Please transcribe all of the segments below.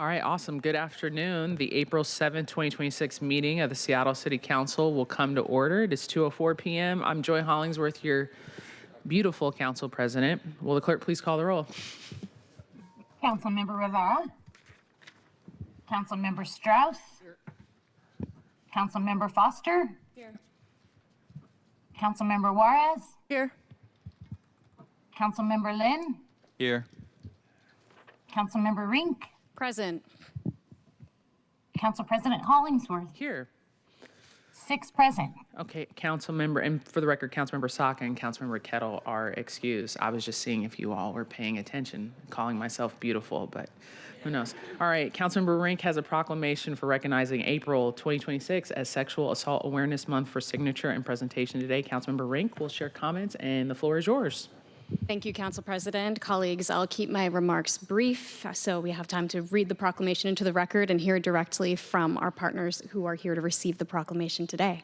All right, awesome. Good afternoon. The April 7th, 2026 meeting of the Seattle City Council will come to order. It is 2:04 p.m. I'm Joy Hollingsworth, your beautiful council president. Will the clerk please call the roll? Councilmember Rivera. Councilmember Strauss. Here. Councilmember Foster. Here. Councilmember Juarez. Here. Councilmember Lynn. Here. Councilmember Rink. Present. Council President Hollingsworth. Here. 6 present. Okay, council member, and for the record, Councilmember Saka and Councilmember Kettle are excused. I was just seeing if you all were paying attention, calling myself beautiful, but who knows? All right, Councilmember Rink has a proclamation for recognizing April 2026 as Sexual Assault Awareness Month for signature and presentation today. Councilmember Rink will share comments, and the floor is yours. Thank you, Council President. Colleagues, I'll keep my remarks brief so we have time to read the proclamation into the record and hear directly from our partners who are here to receive the proclamation today.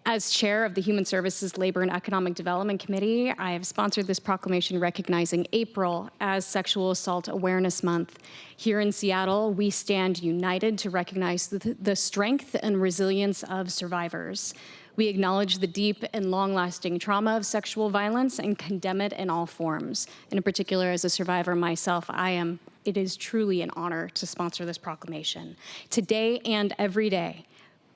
As chair of the Human Services, Labor, and Economic Development Committee, I have sponsored this proclamation recognizing April as Sexual Assault Awareness Month. Here in Seattle, we stand united to recognize the strength and resilience of survivors. We acknowledge the deep and long-lasting trauma of sexual violence and condemn it in all forms. And in particular, as a survivor myself, it is truly an honor to sponsor this proclamation. Today and every day,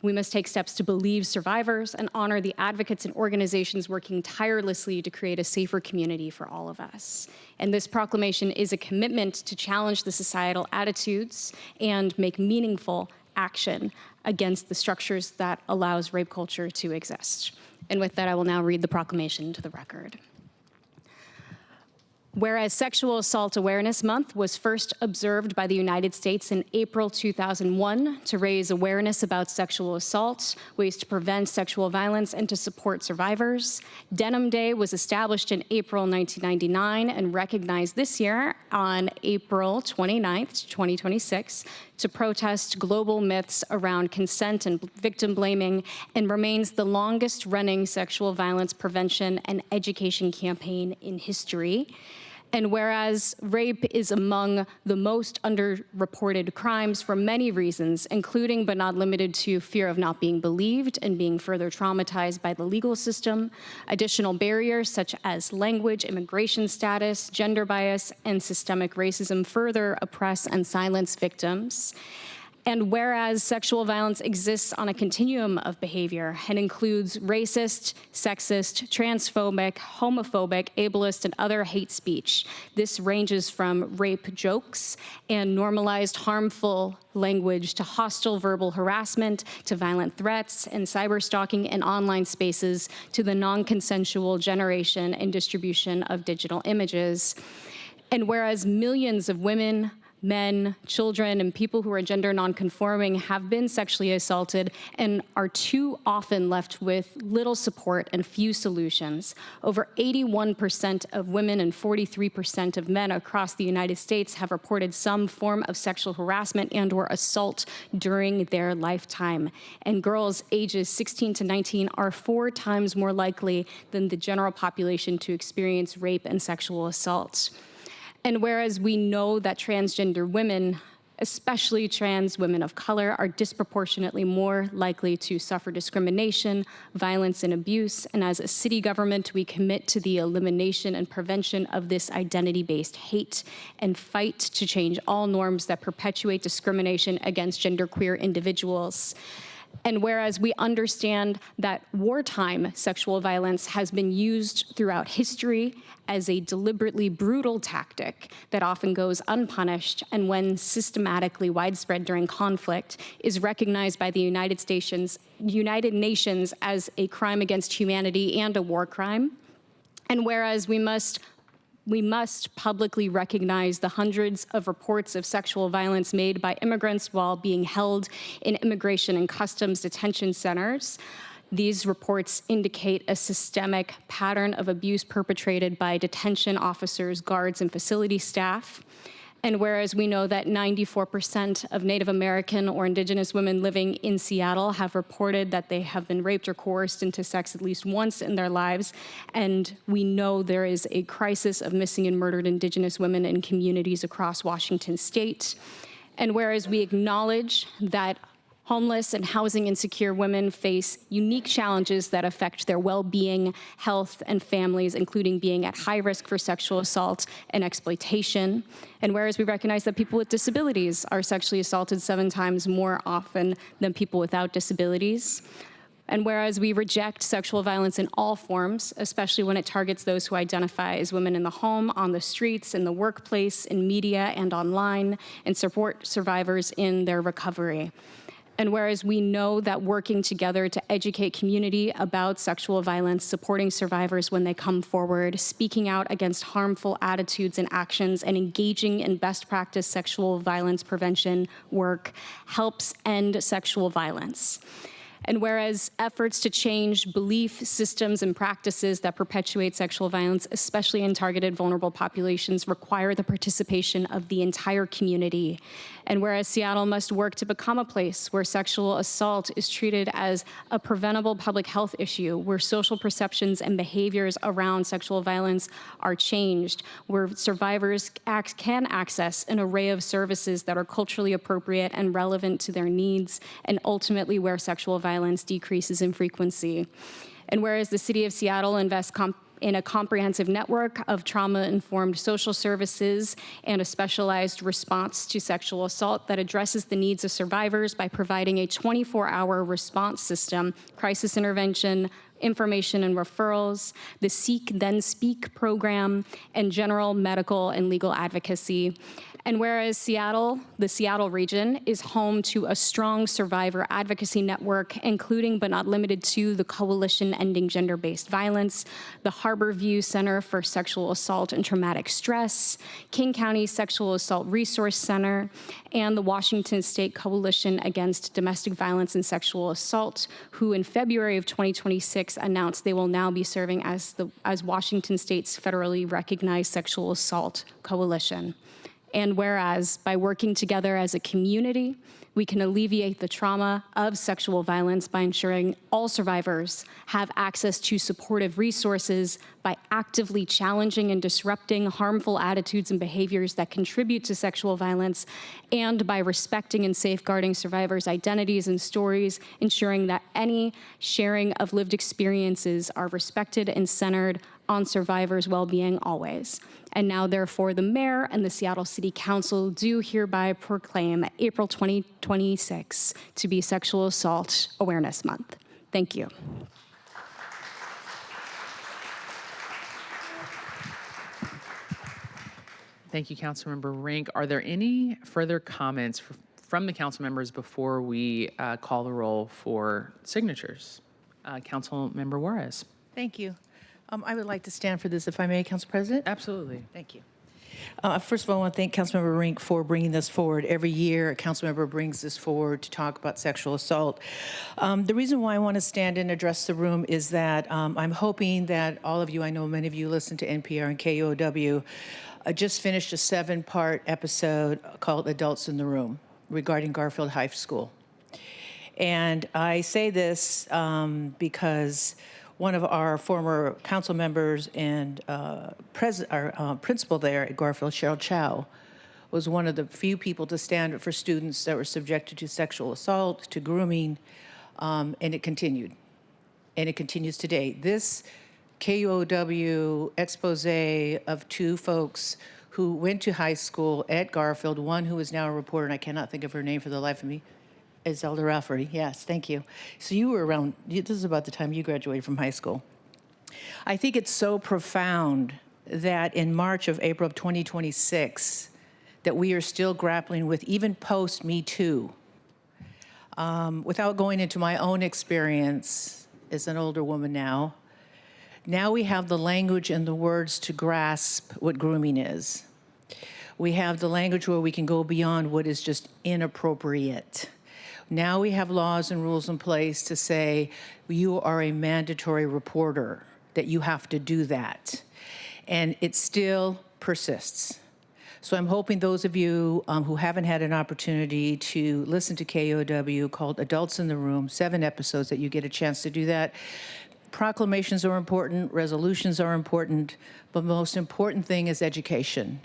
we must take steps to believe survivors and honor the advocates and organizations working tirelessly to create a safer community for all of us. And this proclamation is a commitment to challenge the societal attitudes and make meaningful action against the structures that allows rape culture to exist. And with that, I will now read the proclamation into the record. Whereas Sexual Assault Awareness Month was first observed by the United States in April 2001 to raise awareness about sexual assault, ways to prevent sexual violence, and to support survivors, Denim Day was established in April 1999 and recognized this year on April 29th, 2026, to protest global myths around consent and victim blaming, and remains the longest running sexual violence prevention and education campaign in history. And whereas rape is among the most underreported crimes for many reasons, including but not limited to fear of not being believed and being further traumatized by the legal system, additional barriers such as language, immigration status, gender bias, and systemic racism further oppress and silence victims. And whereas sexual violence exists on a continuum of behavior and includes racist, sexist, transphobic, homophobic, ableist, and other hate speech, this ranges from rape jokes and normalized harmful language to hostile verbal harassment, to violent threats and cyberstalking in online spaces, to the non-consensual generation and distribution of digital images. And whereas millions of women, men, children, and people who are gender nonconforming have been sexually assaulted and are too often left with little support and few solutions. Over 81% of women and 43% of men across the United States have reported some form of sexual harassment and/or assault during their lifetime. And girls ages 16 to 19 are 4 times more likely than the general population to experience rape and sexual assault. And whereas we know that transgender women, especially trans women of color, are disproportionately more likely to suffer discrimination, violence, and abuse, and as a city government, we commit to the elimination and prevention of this identity-based hate and fight to change all norms that perpetuate discrimination against genderqueer individuals. And whereas we understand that wartime sexual violence has been used throughout history as a deliberately brutal tactic that often goes unpunished, and when systematically widespread during conflict, is recognized by the United Nations as a crime against humanity and a war crime. And whereas we must publicly recognize the hundreds of reports of sexual violence made by immigrants while being held in immigration and customs detention centers. These reports indicate a systemic pattern of abuse perpetrated by detention officers, guards, and facility staff. And whereas we know that 94% of Native American or Indigenous women living in Seattle have reported that they have been raped or coerced into sex at least once in their lives, and we know there is a crisis of missing and murdered Indigenous women in communities across Washington state. And whereas we acknowledge that homeless and housing insecure women face unique challenges that affect their well-being, health, and families, including being at high risk for sexual assault and exploitation. And whereas we recognize that people with disabilities are sexually assaulted 7 times more often than people without disabilities. And whereas we reject sexual violence in all forms, especially when it targets those who identify as women in the home, on the streets, in the workplace, in media, and online, and support survivors in their recovery. And whereas we know that working together to educate community about sexual violence, supporting survivors when they come forward, speaking out against harmful attitudes and actions, and engaging in best practice sexual violence prevention work helps end sexual violence. And whereas efforts to change belief systems and practices that perpetuate sexual violence, especially in targeted vulnerable populations, require the participation of the entire community. And whereas Seattle must work to become a place where sexual assault is treated as a preventable public health issue, where social perceptions and behaviors around sexual violence are changed, where survivors can access an array of services that are culturally appropriate and relevant to their needs, and ultimately where sexual violence decreases in frequency. And whereas the City of Seattle invests in a comprehensive network of trauma-informed social services and a specialized response to sexual assault that addresses the needs of survivors by providing a 24-hour response system, crisis intervention, information and referrals, the Seek Then Speak program, and general medical and legal advocacy. And whereas Seattle, the Seattle region, is home to a strong survivor advocacy network, including but not limited to the Coalition Ending Gender-Based Violence, the Harborview Center for Sexual Assault and Traumatic Stress, King County Sexual Assault Resource Center, and the Washington State Coalition Against Domestic Violence and Sexual Assault, who in February of 2026 announced they will now be serving as Washington State's federally recognized sexual assault coalition. And whereas by working together as a community, we can alleviate the trauma of sexual violence by ensuring all survivors have access to supportive resources, by actively challenging and disrupting harmful attitudes and behaviors that contribute to sexual violence, and by respecting and safeguarding survivors' identities and stories, ensuring that any sharing of lived experiences are respected and centered on survivors' well-being always. And now, therefore, the Mayor and the Seattle City Council do hereby proclaim April 2026 to be Sexual Assault Awareness Month. Thank you. Thank you, Councilmember Rink. Are there any further comments from the council members before we call the roll for signatures? Councilmember Juarez. Thank you. I would like to stand for this, if I may, Council President. Absolutely. Thank you. First of all, I want to thank Councilmember Rink for bringing this forward. Every year, a council member brings this forward to talk about sexual assault. The reason why I want to stand and address the room is that I'm hoping that all of you, I know many of you listen to NPR and KOW, just finished a 7-part episode called Adults in the Room regarding Garfield High School. And I say this because one of our former council members and our principal there at Garfield, Cheryl Chow, was one of the few people to stand up for students that were subjected to sexual assault, to grooming, and it continued. And it continues today. This KUOW expose of 2 folks who went to high school at Garfield, one who is now a reporter, and I cannot think of her name for the life of me, is Zelda Rafferty. Yes, thank you. So you were around, this is about the time you graduated from high school. I think it's so profound that in April of 2026, that we are still grappling with, even post Me Too. Without going into my own experience as an older woman now we have the language and the words to grasp what grooming is. We have the language where we can go beyond what is just inappropriate. Now we have laws and rules in place to say you are a mandatory reporter, that you have to do that. And it still persists. So I'm hoping those of you who haven't had an opportunity to listen to KOW called Adults in the Room, 7 episodes, that you get a chance to do that. Proclamations are important, resolutions are important, but the most important thing is education.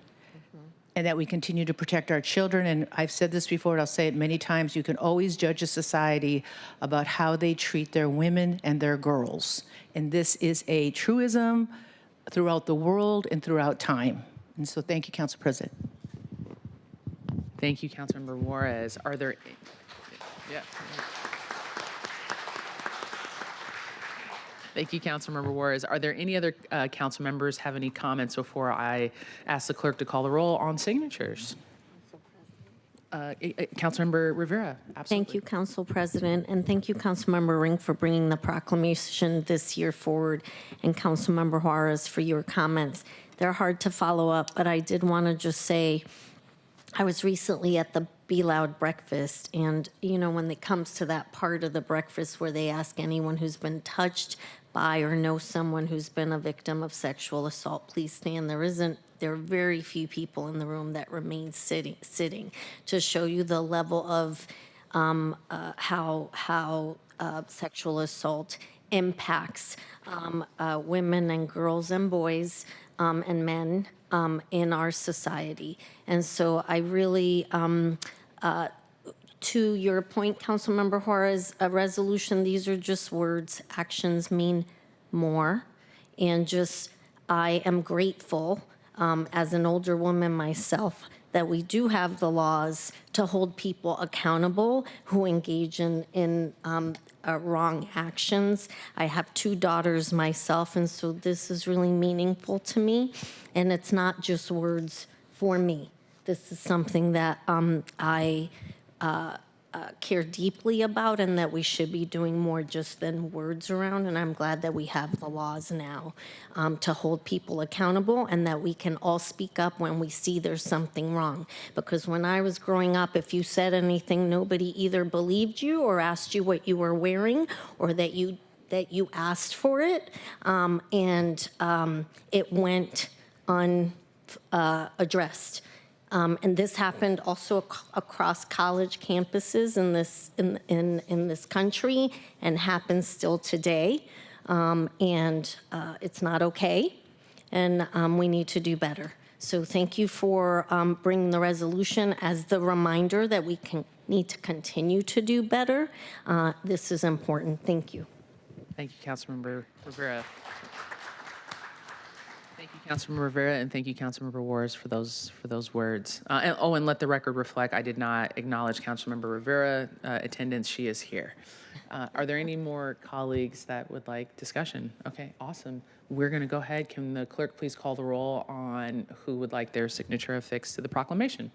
and that we continue to protect our children. And I've said this before, and I'll say it many times, you can always judge a society about how they treat their women and their girls. And this is a truism throughout the world and throughout time. And so thank you, Council President. Thank you, Councilmember Juarez. Are there, yeah. Thank you, Councilmember Juarez. Are there any other council members have any comments before I ask the clerk to call the roll on signatures? Councilmember Rivera, absolutely. Thank you, Council President, and thank you, Councilmember Ring, for bringing the proclamation this year forward, and Councilmember Juarez for your comments. They're hard to follow up, but I did want to just say, I was recently at the Be Loud breakfast, and you know, when it comes to that part of the breakfast where they ask anyone who's been touched by or know someone who's been a victim of sexual assault, please stand. There are very few people in the room that remain sitting to show you the level of how sexual assault impacts women and girls and boys and men in our society. And so I really, to your point, Councilmember Juarez, a resolution, these are just words. Actions mean more. And just, I am grateful as an older woman myself that we do have the laws to hold people accountable who engage in wrong actions. I have 2 daughters myself, and so this is really meaningful to me. And it's not just words for me. This is something that I care deeply about, and that we should be doing more just than words around. And I'm glad that we have the laws now to hold people accountable, and that we can all speak up when we see there's something wrong. Because when I was growing up, if you said anything, nobody either believed you or asked you what you were wearing, or that you asked for it, and it went unaddressed. And this happened also across college campuses in this country, and happens still today. And it's not okay, and we need to do better. So thank you for bringing the resolution as the reminder that we need to continue to do better. This is important. Thank you. Thank you, Councilmember Rivera. Thank you, Councilmember Rivera, and thank you, Councilmember Juarez, for those words. And let the record reflect, I did not acknowledge Councilmember Rivera attendance. She is here. Are there any more colleagues that would like discussion? Okay, awesome. We're going to go ahead. Can the clerk please call the roll on who would like their signature affixed to the proclamation?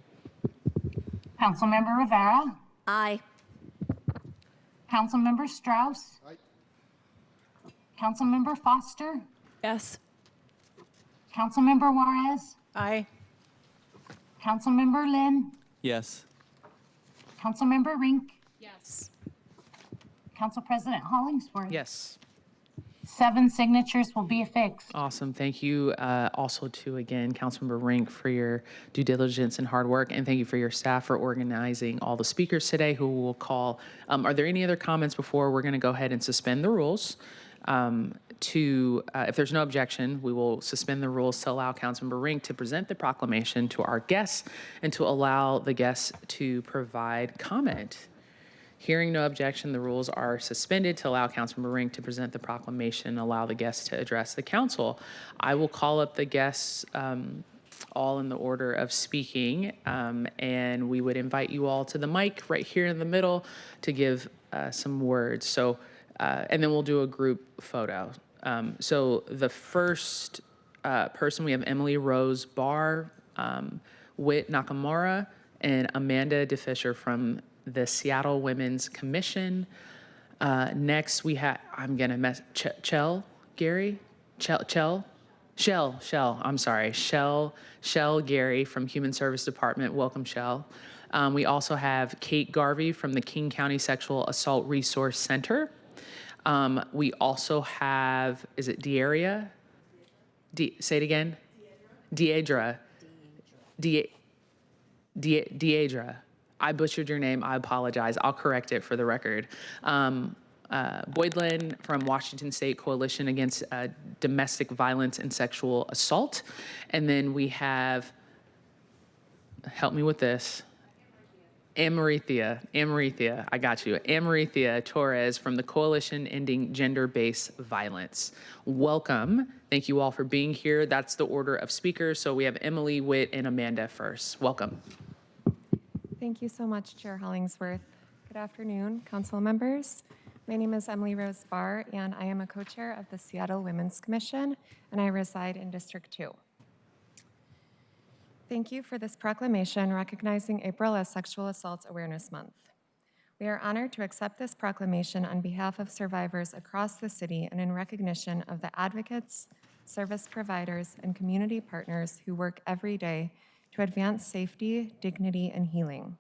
Councilmember Rivera. Aye. Councilmember Strauss. Aye. Councilmember Foster. Yes. Councilmember Juarez. Aye. Councilmember Lynn. Yes. Councilmember Rink. Yes. Council President Hollingsworth. Yes. 7 signatures will be affixed. Awesome. Thank you also to, again, Councilmember Rink for your due diligence and hard work. And thank you for your staff for organizing all the speakers today who will call. Are there any other comments before we're going to go ahead and suspend the rules? If there's no objection, we will suspend the rules to allow Councilmember Rink to present the proclamation to our guests and to allow the guests to provide comment. Hearing no objection, the rules are suspended to allow Councilmember Rink to present the proclamation and allow the guests to address the council. I will call up the guests all in the order of speaking, and we would invite you all to the mic right here in the middle to give some words. So, and then we'll do a group photo. So the first person, we have Emily Rose Barr, Whit Nakamura, and Amanda DeFisher from the Seattle Women's Commission. Next, we have, I'm going to mess, Shell Gary from Human Service Department. Welcome, Shell. We also have Kate Garvey from the King County Sexual Assault Resource Center. We also have, is it Deidra? Say it again. Deidra. I butchered your name. I apologize. I'll correct it for the record. Boydlin from Washington State Coalition Against Domestic Violence and Sexual Assault. And then we have help me with this. Amarithia, I got you. Amarithia Torres from the Coalition Ending Gender-Based Violence. Welcome. Thank you all for being here. That's the order of speakers. So we have Emily, Witt, and Amanda first. Welcome. Thank you so much, Chair Hollingsworth. Good afternoon, council members. My name is Emily Rose Barr, and I am a co-chair of the Seattle Women's Commission, and I reside in District 2. Thank you for this proclamation recognizing April as Sexual Assault Awareness Month. We are honored to accept this proclamation on behalf of survivors across the city and in recognition of the advocates, service providers, and community partners who work every day to advance safety, dignity, and healing.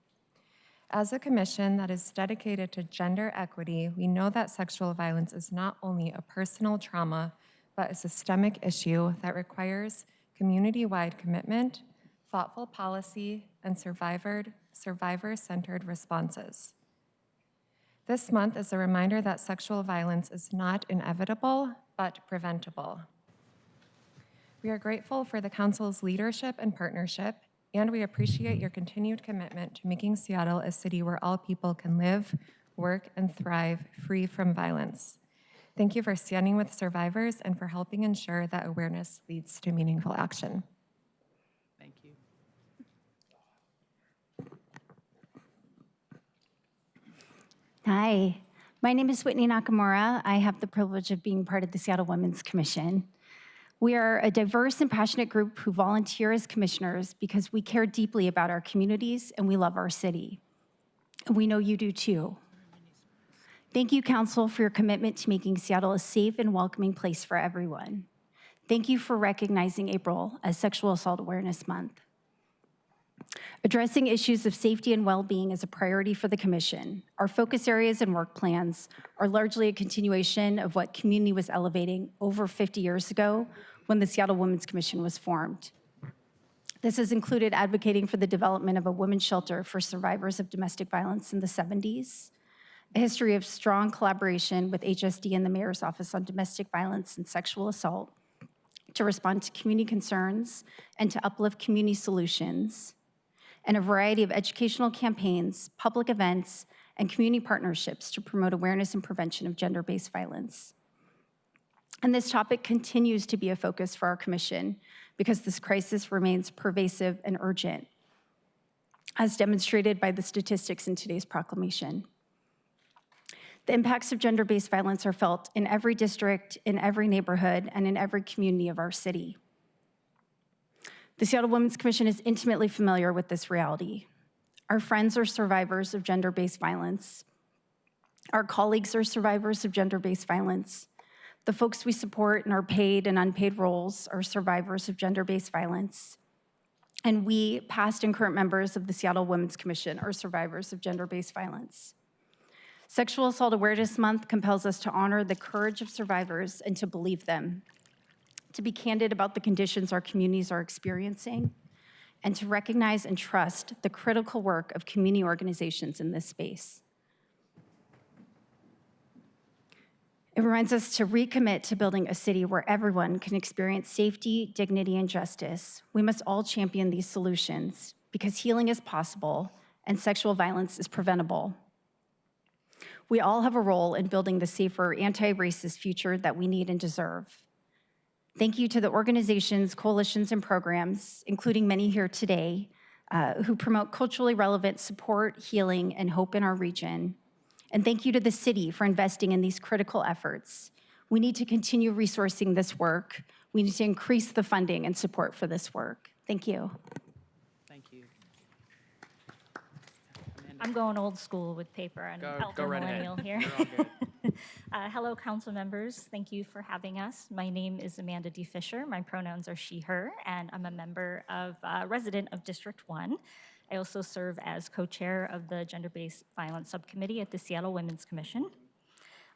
As a commission that is dedicated to gender equity, we know that sexual violence is not only a personal trauma, but a systemic issue that requires community-wide commitment, thoughtful policy, and survivor-centered responses. This month is a reminder that sexual violence is not inevitable, but preventable. We are grateful for the Council's leadership and partnership, and we appreciate your continued commitment to making Seattle a city where all people can live, work, and thrive free from violence. Thank you for standing with survivors and for helping ensure that awareness leads to meaningful action. Thank you. Hi, my name is Whitney Nakamura. I have the privilege of being part of the Seattle Women's Commission. We are a diverse and passionate group who volunteer as commissioners because we care deeply about our communities and we love our city. And we know you do too. Thank you, Council, for your commitment to making Seattle a safe and welcoming place for everyone. Thank you for recognizing April as Sexual Assault Awareness Month. Addressing issues of safety and well-being is a priority for the Commission. Our focus areas and work plans are largely a continuation of what community was elevating over 50 years ago when the Seattle Women's Commission was formed. This has included advocating for the development of a women's shelter for survivors of domestic violence in the 70s, a history of strong collaboration with HSD and the Mayor's Office on Domestic Violence and Sexual Assault to respond to community concerns and to uplift community solutions, and a variety of educational campaigns, public events, and community partnerships to promote awareness and prevention of gender-based violence. And this topic continues to be a focus for our Commission because this crisis remains pervasive and urgent, as demonstrated by the statistics in today's proclamation. The impacts of gender-based violence are felt in every district, in every neighborhood, and in every community of our city. The Seattle Women's Commission is intimately familiar with this reality. Our friends are survivors of gender-based violence. Our colleagues are survivors of gender-based violence. The folks we support in our paid and unpaid roles are survivors of gender-based violence. And we, past and current members of the Seattle Women's Commission, are survivors of gender-based violence. Sexual Assault Awareness Month compels us to honor the courage of survivors and to believe them, to be candid about the conditions our communities are experiencing, and to recognize and trust the critical work of community organizations in this space. It reminds us to recommit to building a city where everyone can experience safety, dignity, and justice. We must all champion these solutions because healing is possible and sexual violence is preventable. We all have a role in building the safer, anti-racist future that we need and deserve. Thank you to the organizations, coalitions, and programs, including many here today, who promote culturally relevant support, healing, and hope in our region. And thank you to the city for investing in these critical efforts. We need to continue resourcing this work. We need to increase the funding and support for this work. Thank you. Thank you. I'm going old school with paper and elder right ahead. millennial here. You're all good. Hello, council members. Thank you for having us. My name is Amanda D. Fisher. My pronouns are she, her, and I'm a member of, resident of District 1. I also serve as co-chair of the Gender-Based Violence Subcommittee at the Seattle Women's Commission.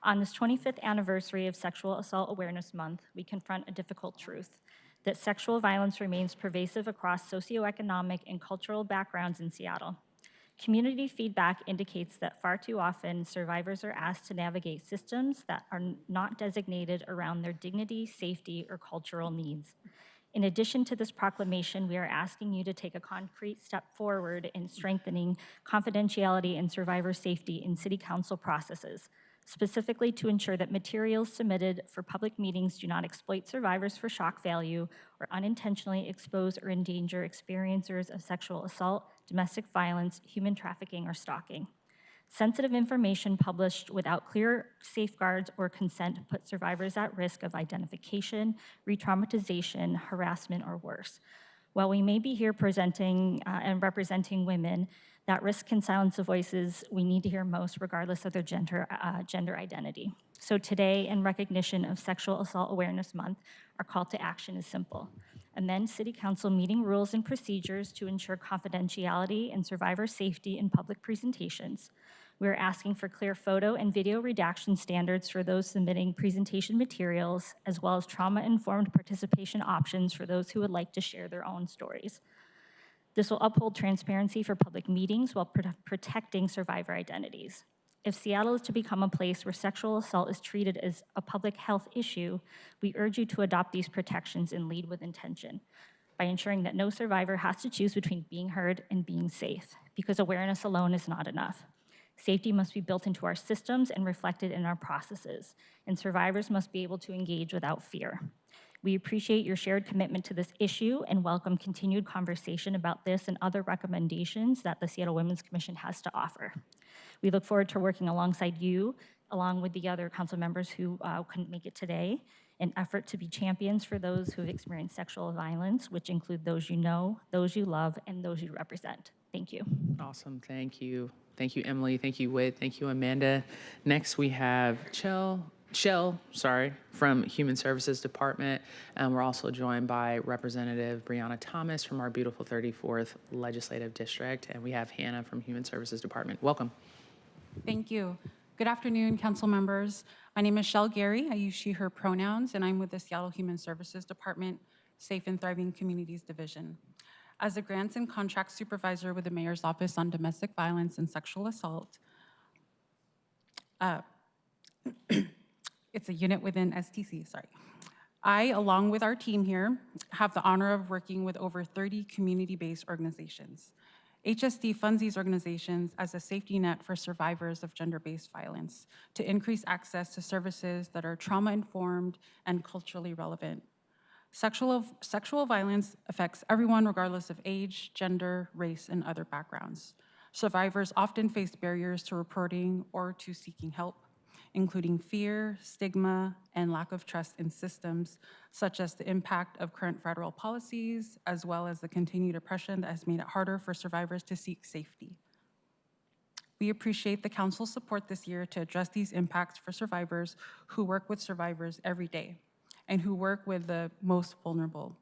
On this 25th anniversary of Sexual Assault Awareness Month, we confront a difficult truth, that sexual violence remains pervasive across socioeconomic and cultural backgrounds in Seattle. Community feedback indicates that far too often survivors are asked to navigate systems that are not designated around their dignity, safety, or cultural needs. In addition to this proclamation, we are asking you to take a concrete step forward in strengthening confidentiality and survivor safety in City Council processes, specifically to ensure that materials submitted for public meetings do not exploit survivors for shock value or unintentionally expose or endanger experiencers of sexual assault, domestic violence, human trafficking, or stalking. Sensitive information published without clear safeguards or consent put survivors at risk of identification, re-traumatization, harassment, or worse. While we may be here presenting and representing women, that risk can silence the voices we need to hear most, regardless of their gender identity. So today, in recognition of Sexual Assault Awareness Month, our call to action is simple. Amend City Council meeting rules and procedures to ensure confidentiality and survivor safety in public presentations. We are asking for clear photo and video redaction standards for those submitting presentation materials, as well as trauma-informed participation options for those who would like to share their own stories. This will uphold transparency for public meetings while protecting survivor identities. If Seattle is to become a place where sexual assault is treated as a public health issue, we urge you to adopt these protections and lead with intention by ensuring that no survivor has to choose between being heard and being safe, because awareness alone is not enough. Safety must be built into our systems and reflected in our processes, and survivors must be able to engage without fear. We appreciate your shared commitment to this issue and welcome continued conversation about this and other recommendations that the Seattle Women's Commission has to offer. We look forward to working alongside you, along with the other council members who couldn't make it today, in effort to be champions for those who have experienced sexual violence, which include those you know, those you love, and those you represent. Thank you. Awesome. Thank you. Thank you, Emily. Thank you, Whit. Thank you, Amanda. Next, we have Shell from Human Services Department. And we're also joined by Representative Brianna Thomas from our beautiful 34th Legislative District. And we have Hannah from Human Services Department. Welcome. Thank you. Good afternoon, council members. My name is Shell Gary. I use she, her pronouns, and I'm with the Seattle Human Services Department, Safe and Thriving Communities Division. As a grants and contracts supervisor with the Mayor's Office on Domestic Violence and Sexual Assault, it's a unit within STC, sorry. I, along with our team here, have the honor of working with over 30 community-based organizations. HSD funds these organizations as a safety net for survivors of gender-based violence to increase access to services that are trauma-informed and culturally relevant. Sexual violence affects everyone regardless of age, gender, race, and other backgrounds. Survivors often face barriers to reporting or to seeking help, including fear, stigma, and lack of trust in systems, such as the impact of current federal policies, as well as the continued oppression that has made it harder for survivors to seek safety. We appreciate the council's support this year to address these impacts for survivors who work with survivors every day and who work with the most vulnerable.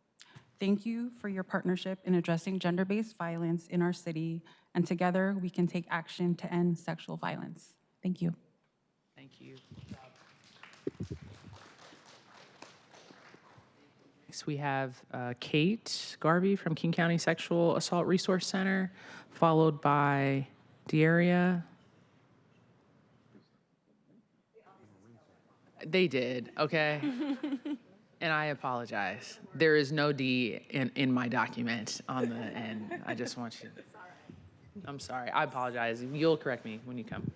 Thank you for your partnership in addressing gender-based violence in our city, and together we can take action to end sexual violence. Thank you. Thank you. Next, we have Kate Garvey from King County Sexual Assault Resource Center, followed by Dearia. They did, okay? And I apologize. There is no D in my document on the end. I just want you. I'm sorry. I apologize. You'll correct me when you come.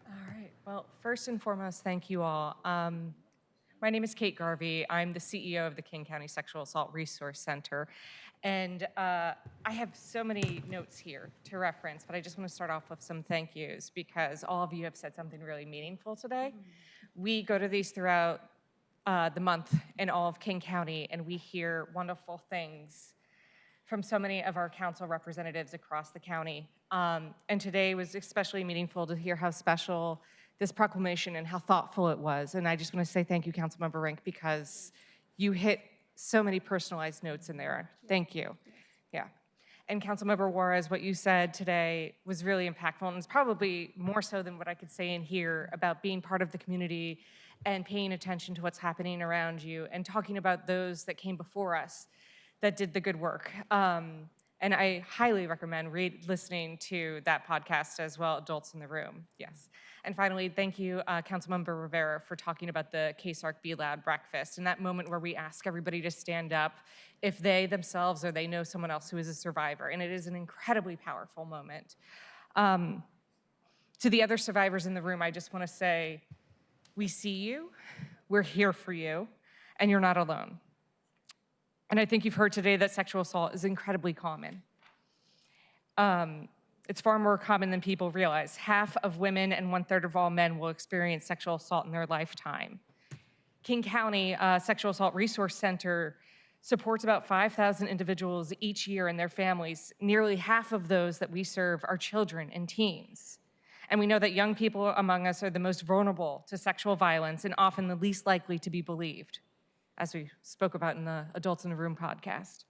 All right. Well, first and foremost, thank you all. My name is Kate Garvey. I'm the CEO of the King County Sexual Assault Resource Center. And I have so many notes here to reference, but I just want to start off with some thank yous because all of you have said something really meaningful today. We go to these throughout the month in all of King County, and we hear wonderful things from so many of our council representatives across the county. And today was especially meaningful to hear how special this proclamation and how thoughtful it was. And I just want to say thank you, Councilmember Rink, because you hit so many personalized notes in there. Thank you. Yeah. And Councilmember Juarez, what you said today was really impactful, and it's probably more so than what I could say in here about being part of the community and paying attention to what's happening around you and talking about those that came before us that did the good work. And And I highly recommend listening to that podcast as well, Adults in the Room. Yes. And finally, thank you, Councilmember Rivera, for talking about the KSARC Be Loud breakfast and that moment where we ask everybody to stand up if they themselves or they know someone else who is a survivor. And it is an incredibly powerful moment. To the other survivors in the room, I just want to say, we see you, we're here for you, and you're not alone. And I think you've heard today that sexual assault is incredibly common. It's far more common than people realize. Half of women and 1/3 of all men will experience sexual assault in their lifetime. King County Sexual Assault Resource Center supports about 5,000 individuals each year and their families. Nearly half of those that we serve are children and teens. And we know that young people among us are the most vulnerable to sexual violence and often the least likely to be believed, as we spoke about in the Adults in the Room podcast.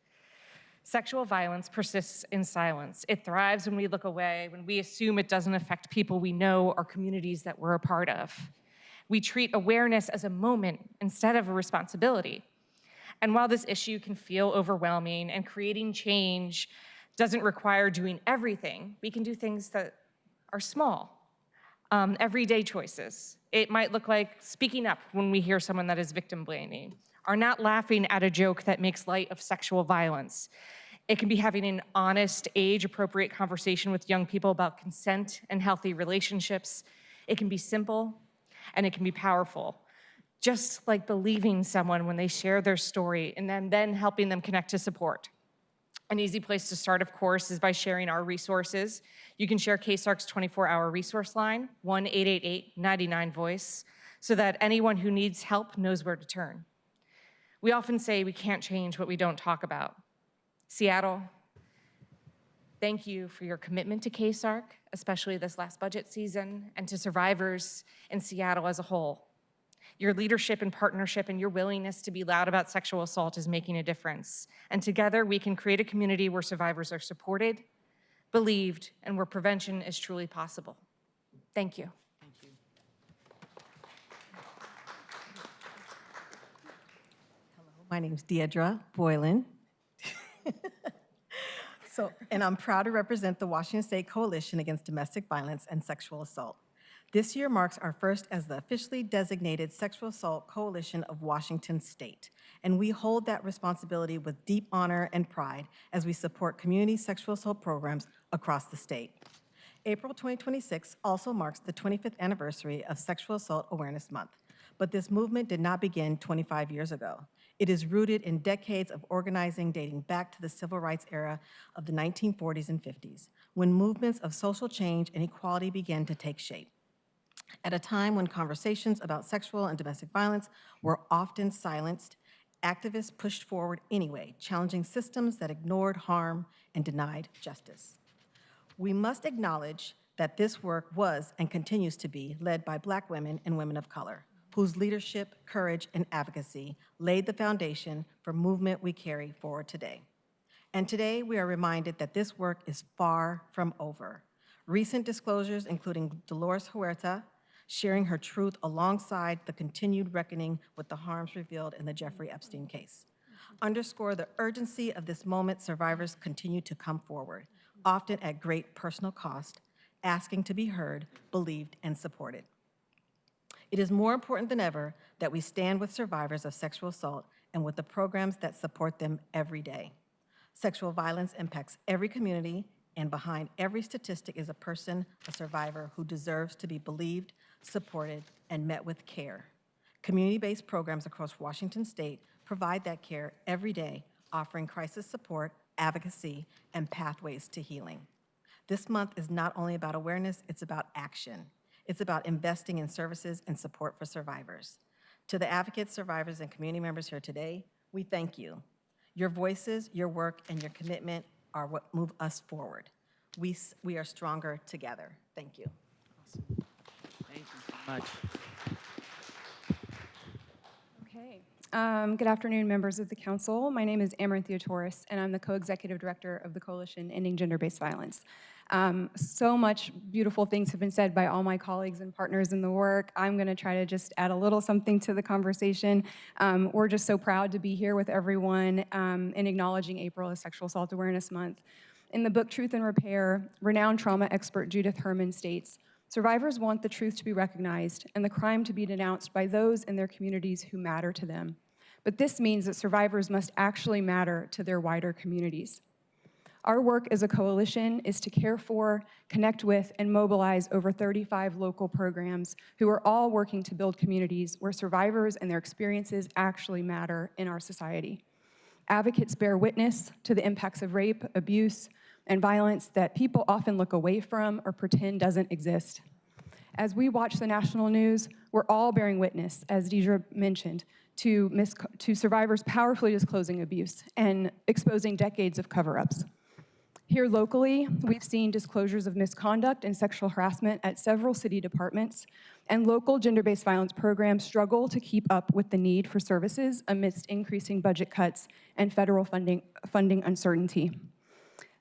Sexual violence persists in silence. It thrives when we look away, when we assume it doesn't affect people we know or communities that we're a part of. We treat awareness as a moment instead of a responsibility. And while this issue can feel overwhelming and creating change doesn't require doing everything, we can do things that are small, everyday choices. It might look like speaking up when we hear someone that is victim blaming, or not laughing at a joke that makes light of sexual violence. It can be having an honest, age-appropriate conversation with young people about consent and healthy relationships. It can be simple, and it can be powerful. Just like believing someone when they share their story and then helping them connect to support. An easy place to start, of course, is by sharing our resources. You can share KSARC's 24-hour resource line, 1-888-99-VOICE, so that anyone who needs help knows where to turn. We often say we can't change what we don't talk about. Seattle, thank you for your commitment to KSARC, especially this last budget season, and to survivors in Seattle as a whole. Your leadership and partnership and your willingness to be loud about sexual assault is making a difference. And together we can create a community where survivors are supported, believed, and where prevention is truly possible. Thank you. Thank you. My name's Deidre Boylan. And I'm proud to represent the Washington State Coalition Against Domestic Violence and Sexual Assault. This year marks our first as the officially designated Sexual Assault Coalition of Washington State, and we hold that responsibility with deep honor and pride as we support community sexual assault programs across the state. April 2026 also marks the 25th anniversary of Sexual Assault Awareness Month, but this movement did not begin 25 years ago. It is rooted in decades of organizing dating back to the civil rights era of the 1940s and 50s, when movements of social change and equality began to take shape. At a time when conversations about sexual and domestic violence were often silenced, activists pushed forward anyway, challenging systems that ignored harm and denied justice. We must acknowledge that this work was and continues to be led by Black women and women of color, whose leadership, courage, and advocacy laid the foundation for movement we carry forward today. And today, we are reminded that this work is far from over. Recent disclosures, including Dolores Huerta, sharing her truth alongside the continued reckoning with the harms revealed in the Jeffrey Epstein case, underscore the urgency of this moment. Survivors continue to come forward, often at great personal cost, asking to be heard, believed, and supported. It is more important than ever that we stand with survivors of sexual assault and with the programs that support them every day. Sexual violence impacts every community, and behind every statistic is a person, a survivor, who deserves to be believed, supported, and met with care. Community-based programs across Washington State provide that care every day, offering crisis support, advocacy, and pathways to healing. This month is not only about awareness, it's about action. It's about investing in services and support for survivors. To the advocates, survivors, and community members here today, we thank you. Your voices, your work, and your commitment are what move us forward. We are stronger together. Thank you. Awesome. Thank you so much. Okay. Good afternoon, members of the council. My name is Amaranthia Torres, and I'm the co-executive director of the Coalition Ending Gender-Based Violence. So much beautiful things have been said by all my colleagues and partners in the work. I'm going to try to just add a little something to the conversation. We're just so proud to be here with everyone in acknowledging April as Sexual Assault Awareness Month. In the book Truth and Repair, renowned trauma expert Judith Herman states, "Survivors want the truth to be recognized and the crime to be denounced by those in their communities who matter to them. But this means that survivors must actually matter to their wider communities." Our work as a coalition is to care for, connect with, and mobilize over 35 local programs who are all working to build communities where survivors and their experiences actually matter in our society. Advocates bear witness to the impacts of rape, abuse, and violence that people often look away from or pretend doesn't exist. As we watch the national news, we're all bearing witness, as Deidre mentioned, to survivors powerfully disclosing abuse and exposing decades of cover-ups. Here locally, we've seen disclosures of misconduct and sexual harassment at several city departments, and local gender-based violence programs struggle to keep up with the need for services amidst increasing budget cuts and federal funding uncertainty.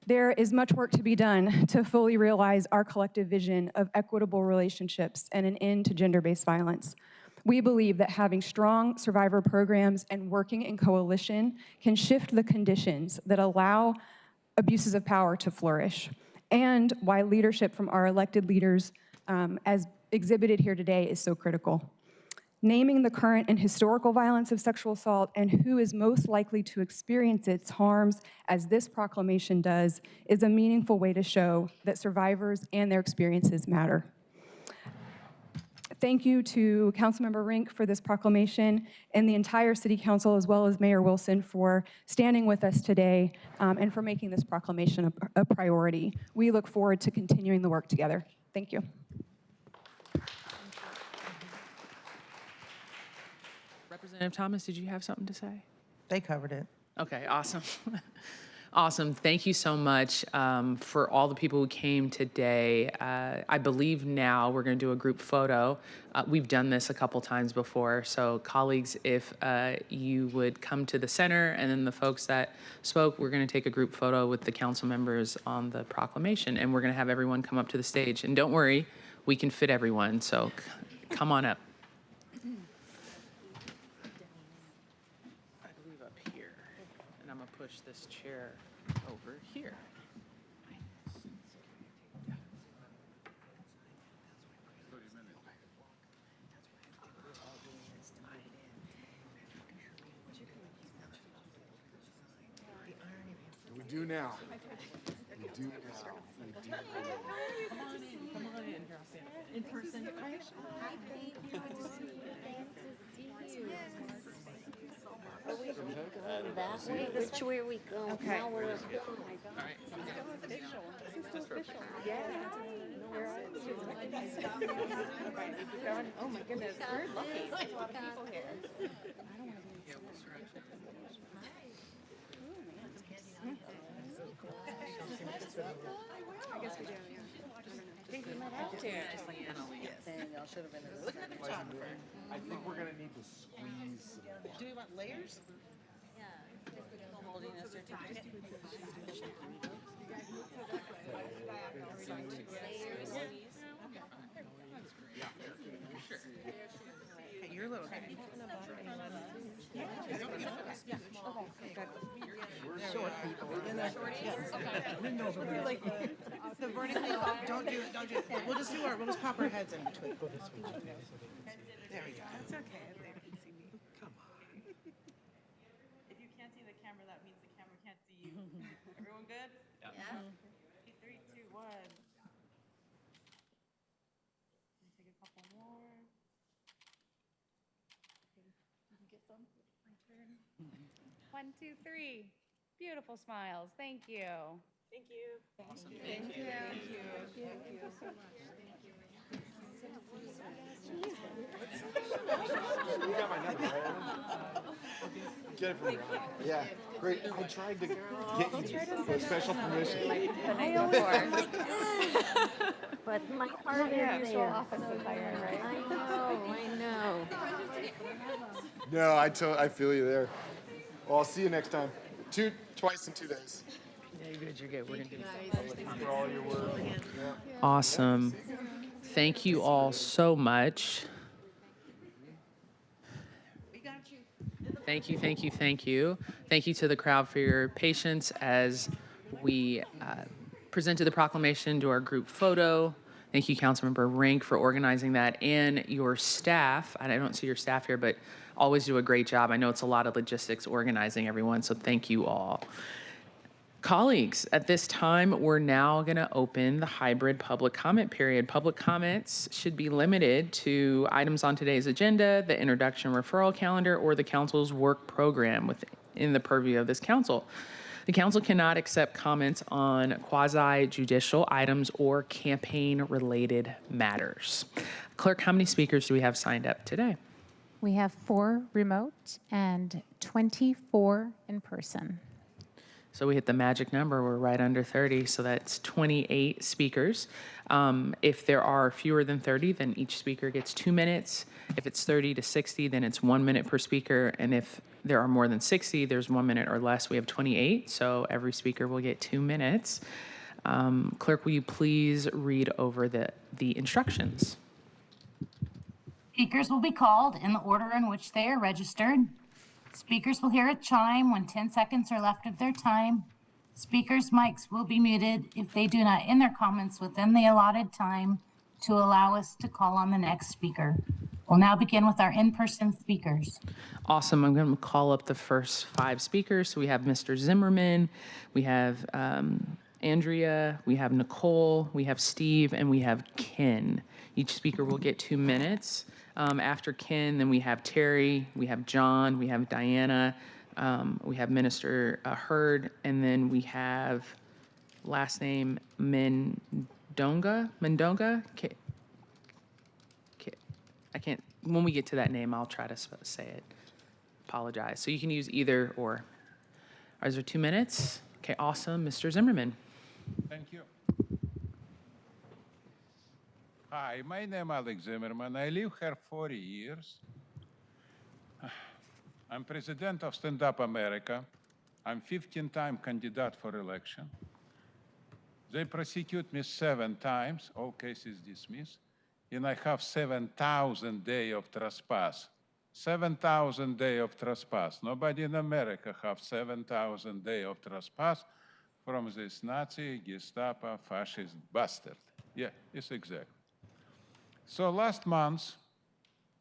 There is much work to be done to fully realize our collective vision of equitable relationships and an end to gender-based violence. We believe that having strong survivor programs and working in coalition can shift the conditions that allow abuses of power to flourish, and why leadership from our elected leaders, as exhibited here today, is so critical. Naming the current and historical violence of sexual assault and who is most likely to experience its harms, as this proclamation does, is a meaningful way to show that survivors and their experiences matter. Thank you to Councilmember Rink for this proclamation and the entire City Council, as well as Mayor Wilson, for standing with us today and for making this proclamation a priority. We look forward to continuing the work together. Thank you. Representative Thomas, did you have something to say? They covered it. Okay, awesome. Awesome. Thank you so much for all the people who came today. I believe now we're going to do a group photo. We've done this a couple times before. So colleagues, if you would come to the center, and then the folks that spoke, we're going to take a group photo with the council members on the proclamation, and we're going to have everyone come up to the stage. And don't worry, we can fit everyone. So come on up. I believe up here, and I'm going to push this chair over here. We do now. We do now. We do now. Come on in. Here, I'll stand in person. That way, which way are we going? Okay. Now we're, All right. official. This is so official. Oh my goodness, we're lucky. There's a lot of people here. I guess we do, yeah. I think we might have to. Look at the photographer. I think we're gonna need to squeeze some more. Do we want layers? Holding a certificate. Okay, you're a little guy. We're short people. We'll do like the vertically up. Don't do it. Don't do it. We'll just pop our heads in between. There we go. That's okay. They can see me. Come on. If you can't see the camera, that means the camera can't see you. Everyone good? Yeah. 3, 2, 1. Take a couple more. Get some. My turn. 1, 2, 3. Beautiful smiles. Thank you. Thank you. Thank you. Thank you. Thank you so much. Thank you. You got my number, right? Get it from Ron. Yeah, great. I tried to get you special permission. But my heart is there. I know. No, I feel you there. Well, I'll see you next time. Twice in 2 days. Yeah, you're good. You're good. We're gonna do Thank you for all your work. Yeah. awesome. Thank you all so much. Thank you, thank you, thank you. Thank you to the crowd for your patience as we presented the proclamation to our group photo. Thank you, Councilmember Rink, for organizing that, and your staff. I don't see your staff here, but always do a great job. I know it's a lot of logistics organizing everyone, so thank you all. Colleagues, at this time, we're now going to open the hybrid public comment period. Public comments should be limited to items on today's agenda, the introduction referral calendar, or the council's work program within the purview of this council. The council cannot accept comments on quasi-judicial items or campaign-related matters. Clerk, how many speakers do we have signed up today? We have 4 remote and 24 in person. So we hit the magic number. We're right under 30, so that's 28 speakers. If there are fewer than 30, then each speaker gets 2 minutes. If it's 30 to 60, then it's 1 minute per speaker. And if there are more than 60, there's 1 minute or less. We have 28, so every speaker will get 2 minutes. Clerk, will you please read over the instructions? Speakers will be called in the order in which they are registered. Speakers will hear a chime when 10 seconds are left of their time. Speakers' mics will be muted if they do not end their comments within the allotted time to allow us to call on the next speaker. We'll now begin with our in-person speakers. Awesome. I'm going to call up the first 5 speakers. So we have Mr. Zimmerman, we have Andrea, we have Nicole, we have Steve, and we have Ken. Each speaker will get 2 minutes. After Ken, then we have Terry, we have John, we have Diana, we have Minister Hurd, and then we have last name Mendonga? I can't, when we get to that name, I'll try to say it. Apologize. So you can use either or. Is there 2 minutes? Okay, awesome. Mr. Zimmerman. Thank you. Hi, my name is Alex Zimmerman. I live here 40 years. I'm president of Stand Up America. I'm 15-time candidate for election. They prosecute me 7 times, all cases dismissed, and I have 7,000 days of trespass. 7,000 days of trespass. Nobody in America have 7,000 days of trespass from this Nazi, Gestapo, fascist bastard. Yeah, it's exact. So last month,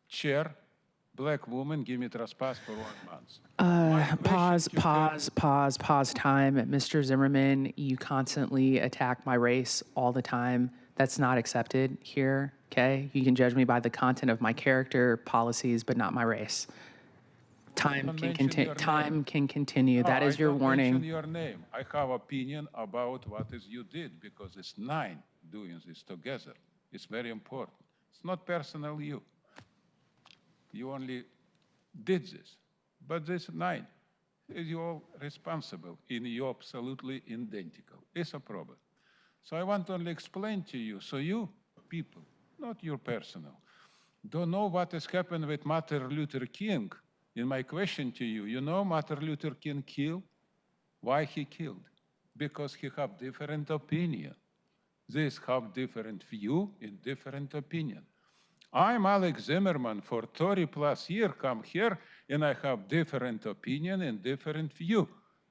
chair, black woman, give me trespass for 1 month. Pause time. Mr. Zimmerman, you constantly attack my race all the time. That's not accepted here, okay? You can judge me by the content of my character, policies, but not my race. Time can continue. That is your warning. I don't mention your name. I have opinion about what is you did because it's 9 doing this together. It's very important. It's not personal you. You only did this. But this 9 is you all responsible and you're absolutely identical. It's a problem. So I want to only explain to you, so you people, not your personal, don't know what has happened with Martin Luther King. In my question to you, you know Martin Luther King killed? Why he killed? Because he have different opinion. These have different view and different opinion. I'm Alex Zimmerman for 30 plus years, come here, and I have different opinion and different view.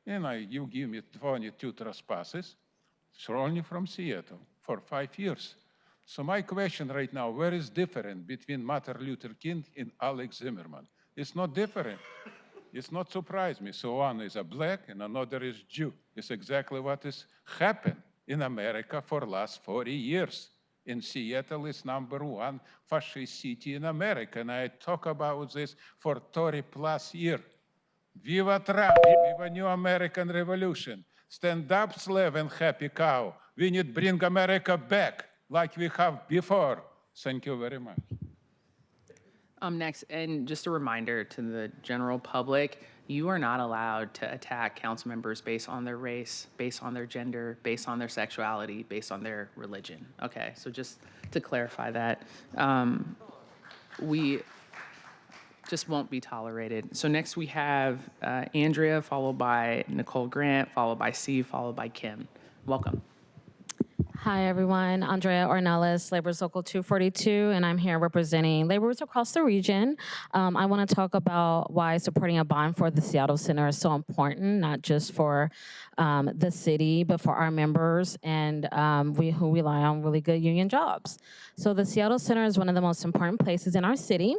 And you give me 22 trespasses, only from Seattle, for 5 years. So my question right now, where is different between Martin Luther King and Alex Zimmerman? It's not different. It's not surprise me. So one is a black and another is Jew. It's exactly what has happened in America for last 40 years. In Seattle is #1 fascist city in America, and I talk about this for 30 plus years. Viva Trump, viva New American Revolution. Stand up, slave and happy cow. We need to bring America back like we have before. Thank you very much. Next, and just a reminder to the general public, you are not allowed to attack council members based on their race, based on their gender, based on their sexuality, based on their religion. Okay, so just to clarify that, we just won't be tolerated. So next we have Andrea, followed by Nicole Grant, followed by Steve, followed by Kim. Welcome. Hi, everyone. Andrea Ornelas, Labor's Local 242, and I'm here representing laborers across the region. I want to talk about why supporting a bond for the Seattle Center is so important, not just for the city, but for our members and who rely on really good union jobs. So the Seattle Center is one of the most important places in our city.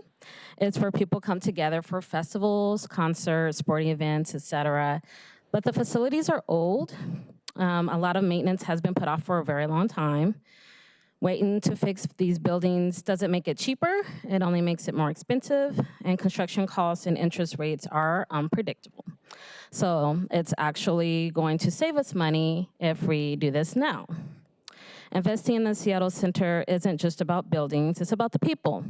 It's where people come together for festivals, concerts, sporting events, etc. But the facilities are old. A lot of maintenance has been put off for a very long time. Waiting to fix these buildings doesn't make it cheaper, it only makes it more expensive, and construction costs and interest rates are unpredictable. So it's actually going to save us money if we do this now. Investing in the Seattle Center isn't just about buildings, it's about the people.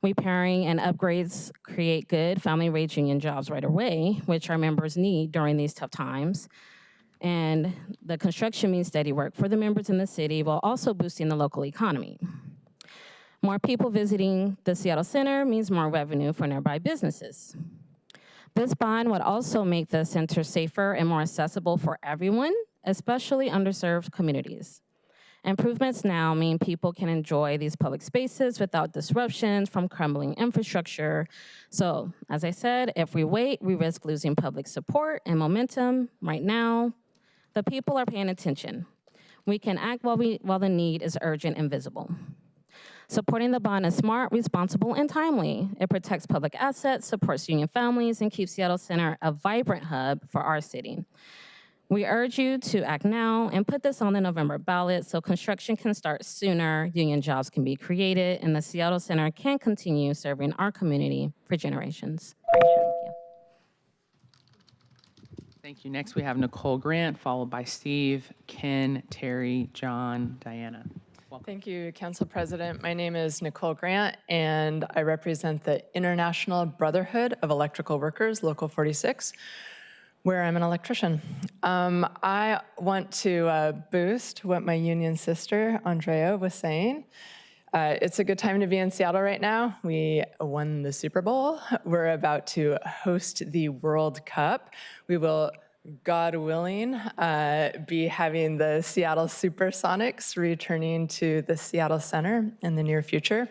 Repairing and upgrades create good family-wage union jobs right away, which our members need during these tough times. And the construction means steady work for the members in the city while also boosting the local economy. More people visiting the Seattle Center means more revenue for nearby businesses. This bond would also make the center safer and more accessible for everyone, especially underserved communities. Improvements now mean people can enjoy these public spaces without disruptions from crumbling infrastructure. So, as I said, if we wait, we risk losing public support and momentum. Right now, the people are paying attention. We can act while the need is urgent and visible. Supporting the bond is smart, responsible, and timely. It protects public assets, supports union families, and keeps Seattle Center a vibrant hub for our city. We urge you to act now and put this on the November ballot so construction can start sooner, union jobs can be created, and the Seattle Center can continue serving our community for generations. Thank you. Thank you. Next, we have Nicole Grant, followed by Steve, Ken, Terry, John, Diana. Welcome. Thank you, Council President. My name is Nicole Grant, and I represent the International Brotherhood of Electrical Workers, Local 46, where I'm an electrician. I want to boost what my union sister, Andrea, was saying. It's a good time to be in Seattle right now. We won the Super Bowl. We're about to host the World Cup. We will, God willing, be having the Seattle Supersonics returning to the Seattle Center in the near future.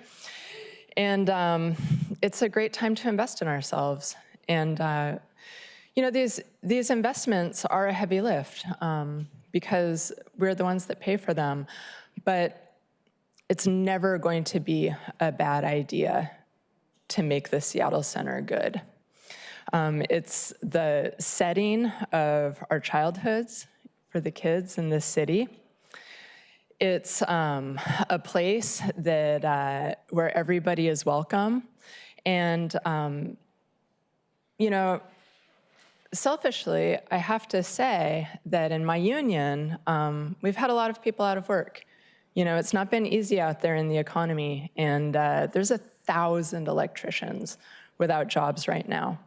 And it's a great time to invest in ourselves. And you know, these investments are a heavy lift because we're the ones that pay for them. But it's never going to be a bad idea to make the Seattle Center good. It's the setting of our childhoods for the kids in this city. It's a place that where everybody is welcome. And, you know, selfishly, I have to say that in my union, we've had a lot of people out of work. You know, it's not been easy out there in the economy, and there's 1,000 electricians without jobs right now.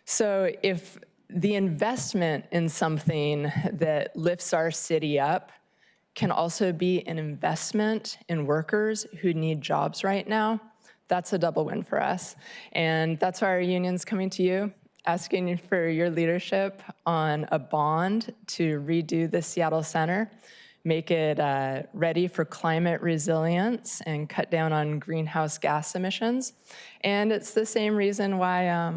So if the investment in something that lifts our city up can also be an investment in workers who need jobs right now, that's a double win for us. And that's why our union's coming to you, asking for your leadership on a bond to redo the Seattle Center, make it ready for climate resilience and cut down on greenhouse gas emissions. And it's the same reason why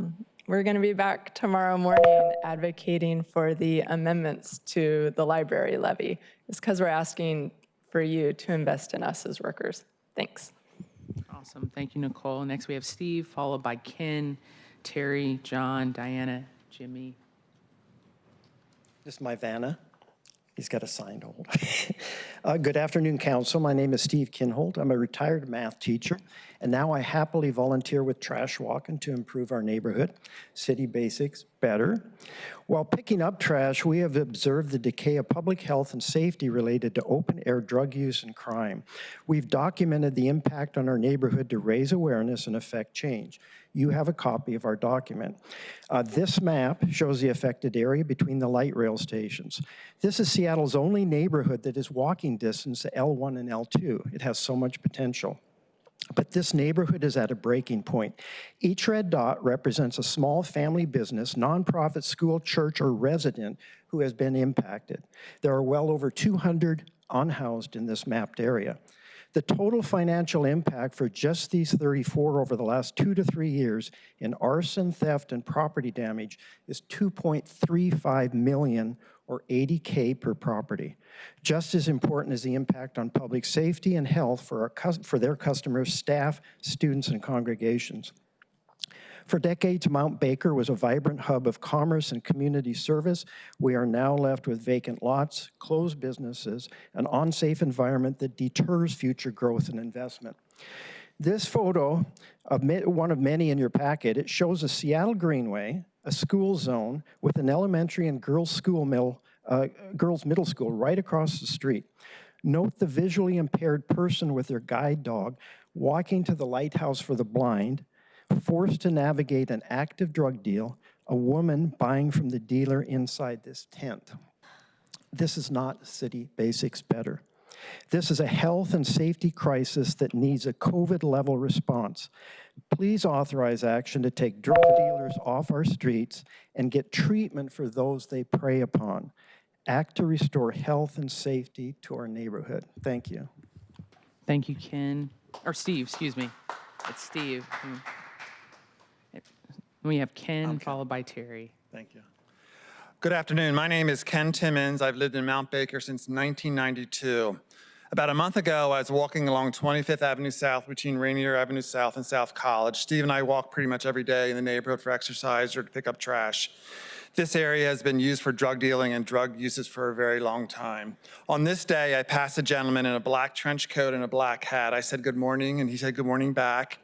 we're going to be back tomorrow morning advocating for the amendments to the library levy. It's because we're asking for you to invest in us as workers. Thanks. Awesome. Thank you, Nicole. Next, we have Steve, followed by Ken, Terry, John, Diana, Jimmy. This is my Vanna. He's got a sign to hold. Good afternoon, Council. My name is Steve Kinhold. I'm a retired math teacher, and now I happily volunteer with Trash Walking to improve our neighborhood, city basics, better. While picking up trash, we have observed the decay of public health and safety related to open-air drug use and crime. We've documented the impact on our neighborhood to raise awareness and affect change. You have a copy of our document. This map shows the affected area between the light rail stations. This is Seattle's only neighborhood that is walking distance to L1 and L2. It has so much potential. But this neighborhood is at a breaking point. Each red dot represents a small family business, nonprofit, school, church, or resident who has been impacted. There are well over 200 unhoused in this mapped area. The total financial impact for just these 34 over the last 2 to 3 years in arson, theft, and property damage is $2.35 million or $80K per property. Just as important is the impact on public safety and health for their customers, staff, students, and congregations. For decades, Mount Baker was a vibrant hub of commerce and community service. We are now left with vacant lots, closed businesses, an unsafe environment that deters future growth and investment. This photo, one of many in your packet, it shows a Seattle Greenway, a school zone with an elementary and girls' middle school right across the street. Note the visually impaired person with their guide dog walking to the lighthouse for the blind, forced to navigate an active drug deal, a woman buying from the dealer inside this tent. This is not city basics better. This is a health and safety crisis that needs a COVID-level response. Please authorize action to take drug dealers off our streets and get treatment for those they prey upon. Act to restore health and safety to our neighborhood. Thank you. Thank you, Ken. Or Steve, excuse me. It's Steve. We have Ken, followed by Terry. Thank you. Good afternoon. My name is Ken Timmons. I've lived in Mount Baker since 1992. About a month ago, I was walking along 25th Avenue South between Rainier Avenue South and South College. Steve and I walk pretty much every day in the neighborhood for exercise or to pick up trash. This area has been used for drug dealing and drug uses for a very long time. On this day, I passed a gentleman in a black trench coat and a black hat. I said good morning, and he said good morning back.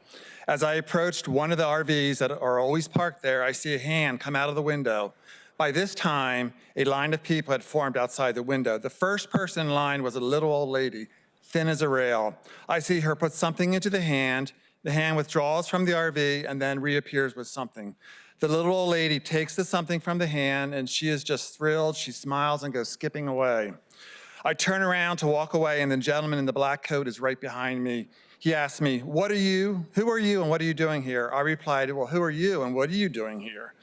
As I approached one of the RVs that are always parked there, I see a hand come out of the window. By this time, a line of people had formed outside the window. The first person in line was a little old lady, thin as a rail. I see her put something into the hand withdraws from the RV and then reappears with something. The little old lady takes the something from the hand and she is just thrilled. She smiles and goes skipping away. I turn around to walk away and the gentleman in the black coat is right behind me. He asked me, who are you, and what are you doing here? I replied, well, who are you, and what are you doing here?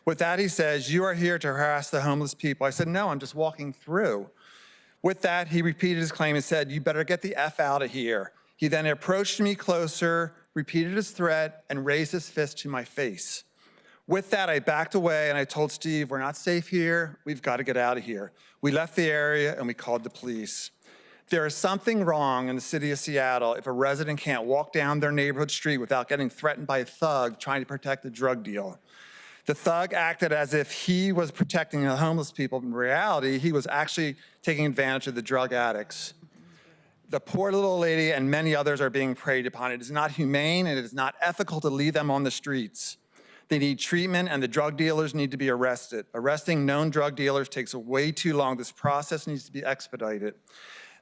With that, he says, you are here to harass the homeless people. I said, no, I'm just walking through. With that, he repeated his claim and said, you better get the F out of here. He then approached me closer, repeated his threat, and raised his fist to my face. With that, I backed away and I told Steve, we're not safe here, we've got to get out of here. We left the area and we called the police. There is something wrong in the city of Seattle if a resident can't walk down their neighborhood street without getting threatened by a thug trying to protect a drug deal. The thug acted as if he was protecting the homeless people. In reality, he was actually taking advantage of the drug addicts. The poor little lady and many others are being preyed upon. It is not humane and it is not ethical to leave them on the streets. They need treatment and the drug dealers need to be arrested. Arresting known drug dealers takes way too long. This process needs to be expedited.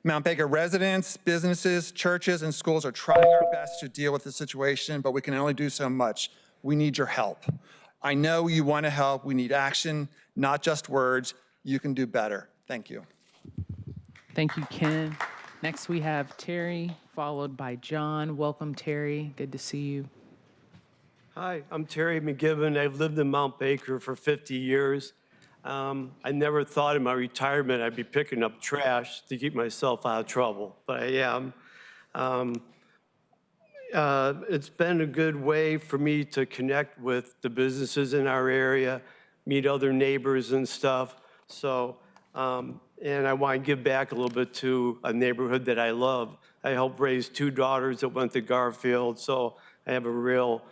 Mount Baker residents, businesses, churches, and schools are trying our best to deal with the situation, but we can only do so much. We need your help. I know you want to help. We need action, not just words. You can do better. Thank you. Thank you, Ken. Next, we have Terry, followed by John. Welcome, Terry. Good to see you. Hi, I'm Terry McGibbon. I've lived in Mount Baker for 50 years. I never thought in my retirement I'd be picking up trash to keep myself out of trouble, but I am. It's been a good way for me to connect with the businesses in our area, meet other neighbors and stuff. So, and I want to give back a little bit to a neighborhood that I love. I helped raise 2 daughters that went to Garfield, so I have a real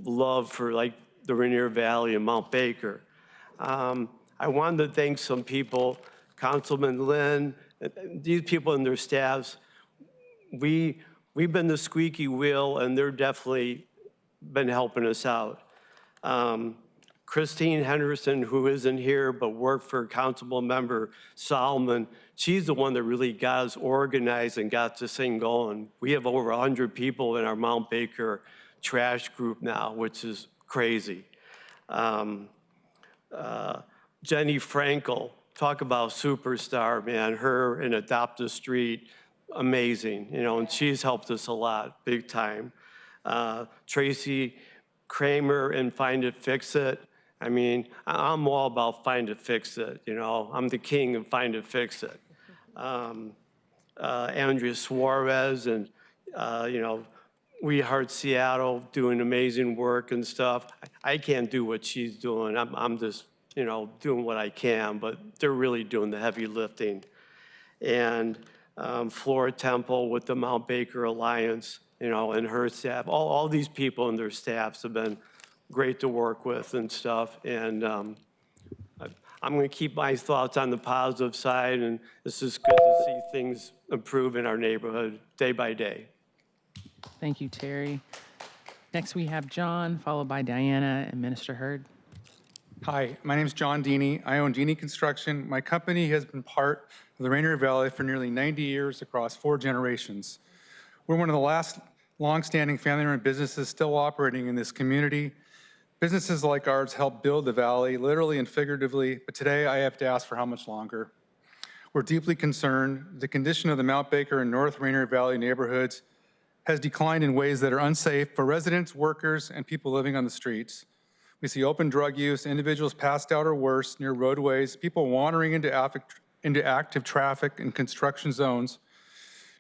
love for like the Rainier Valley and Mount Baker. I wanted to thank some people, Councilman Lynn, these people and their staffs. We've been the squeaky wheel and they're definitely been helping us out. Christine Henderson, who isn't here but worked for Council Member Solomon, she's the one that really got us organized and got this thing going. We have over 100 people in our Mount Baker trash group now, which is crazy. Jenny Frankel, talk about superstar, man. Her in Adopt a Street, amazing, you know, and she's helped us a lot, big time. Tracy Kramer and Find It, Fix It. I mean, I'm all about Find It, Fix It, you know. I'm the king of Find It, Fix It. Andrea Suarez and, you know, We Heart Seattle doing amazing work and stuff. I can't do what she's doing. I'm just, you know, doing what I can, but they're really doing the heavy lifting. And Flora Temple with the Mount Baker Alliance, you know, and her staff, all these people and their staffs have been great to work with and stuff. And I'm going to keep my thoughts on the positive side, and it's just good to see things improve in our neighborhood day by day. Thank you, Terry. Next, we have John, followed by Diana and Minister Hurd. Hi, my name is John Deeney. I own Deeney Construction. My company has been part of the Rainier Valley for nearly 90 years across 4 generations. We're one of the last long-standing family-run businesses still operating in this community. Businesses like ours help build the valley, literally and figuratively, but today I have to ask for how much longer. We're deeply concerned. The condition of the Mount Baker and North Rainier Valley neighborhoods has declined in ways that are unsafe for residents, workers, and people living on the streets. We see open drug use, individuals passed out or worse near roadways, people wandering into active traffic and construction zones.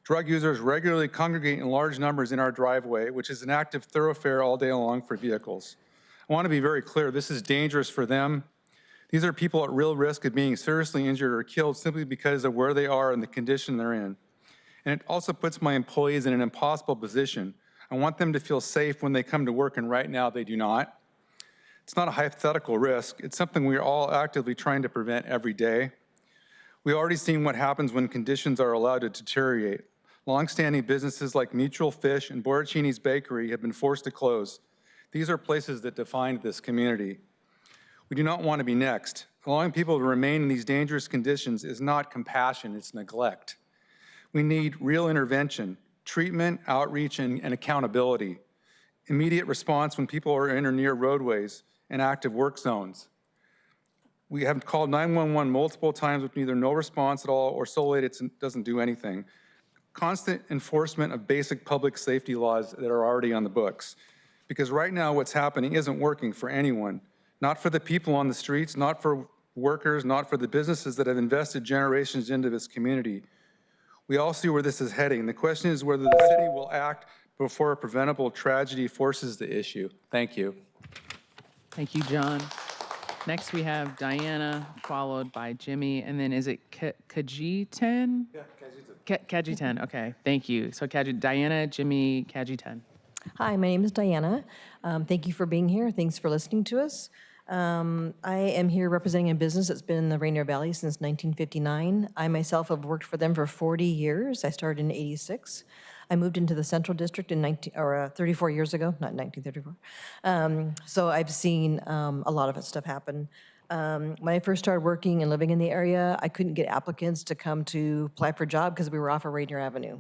Drug users regularly congregate in large numbers in our driveway, which is an active thoroughfare all day long for vehicles. I want to be very clear, this is dangerous for them. These are people at real risk of being seriously injured or killed simply because of where they are and the condition they're in. And it also puts my employees in an impossible position. I want them to feel safe when they come to work, and right now they do not. It's not a hypothetical risk. It's something we are all actively trying to prevent every day. We've already seen what happens when conditions are allowed to deteriorate. Longstanding businesses like Mutual Fish and Borrachini's Bakery have been forced to close. These are places that defined this community. We do not want to be next. Allowing people to remain in these dangerous conditions is not compassion, it's neglect. We need real intervention, treatment, outreach, and accountability. Immediate response when people are in or near roadways and active work zones. We have called 911 multiple times with either no response at all or so late it doesn't do anything. Constant enforcement of basic public safety laws that are already on the books. Because right now what's happening isn't working for anyone. Not for the people on the streets, not for workers, not for the businesses that have invested generations into this community. We all see where this is heading. The question is whether the city will act before a preventable tragedy forces the issue. Thank you. Thank you, John. Next, we have Diana, followed by Jimmy, and then is it Kaji-10? Yeah, Kaji-10. Kaji-10, okay, thank you. So Diana, Jimmy, Kaji-10. Hi, my name is Diana. Thank you for being here. Thanks for listening to us. I am here representing a business that's been in the Rainier Valley since 1959. I myself have worked for them for 40 years. I started in '86. I moved into the Central District in 34 years ago, not 1934. So I've seen a lot of stuff happen. When I first started working and living in the area, I couldn't get applicants to come to apply for a job because we were off of Rainier Avenue.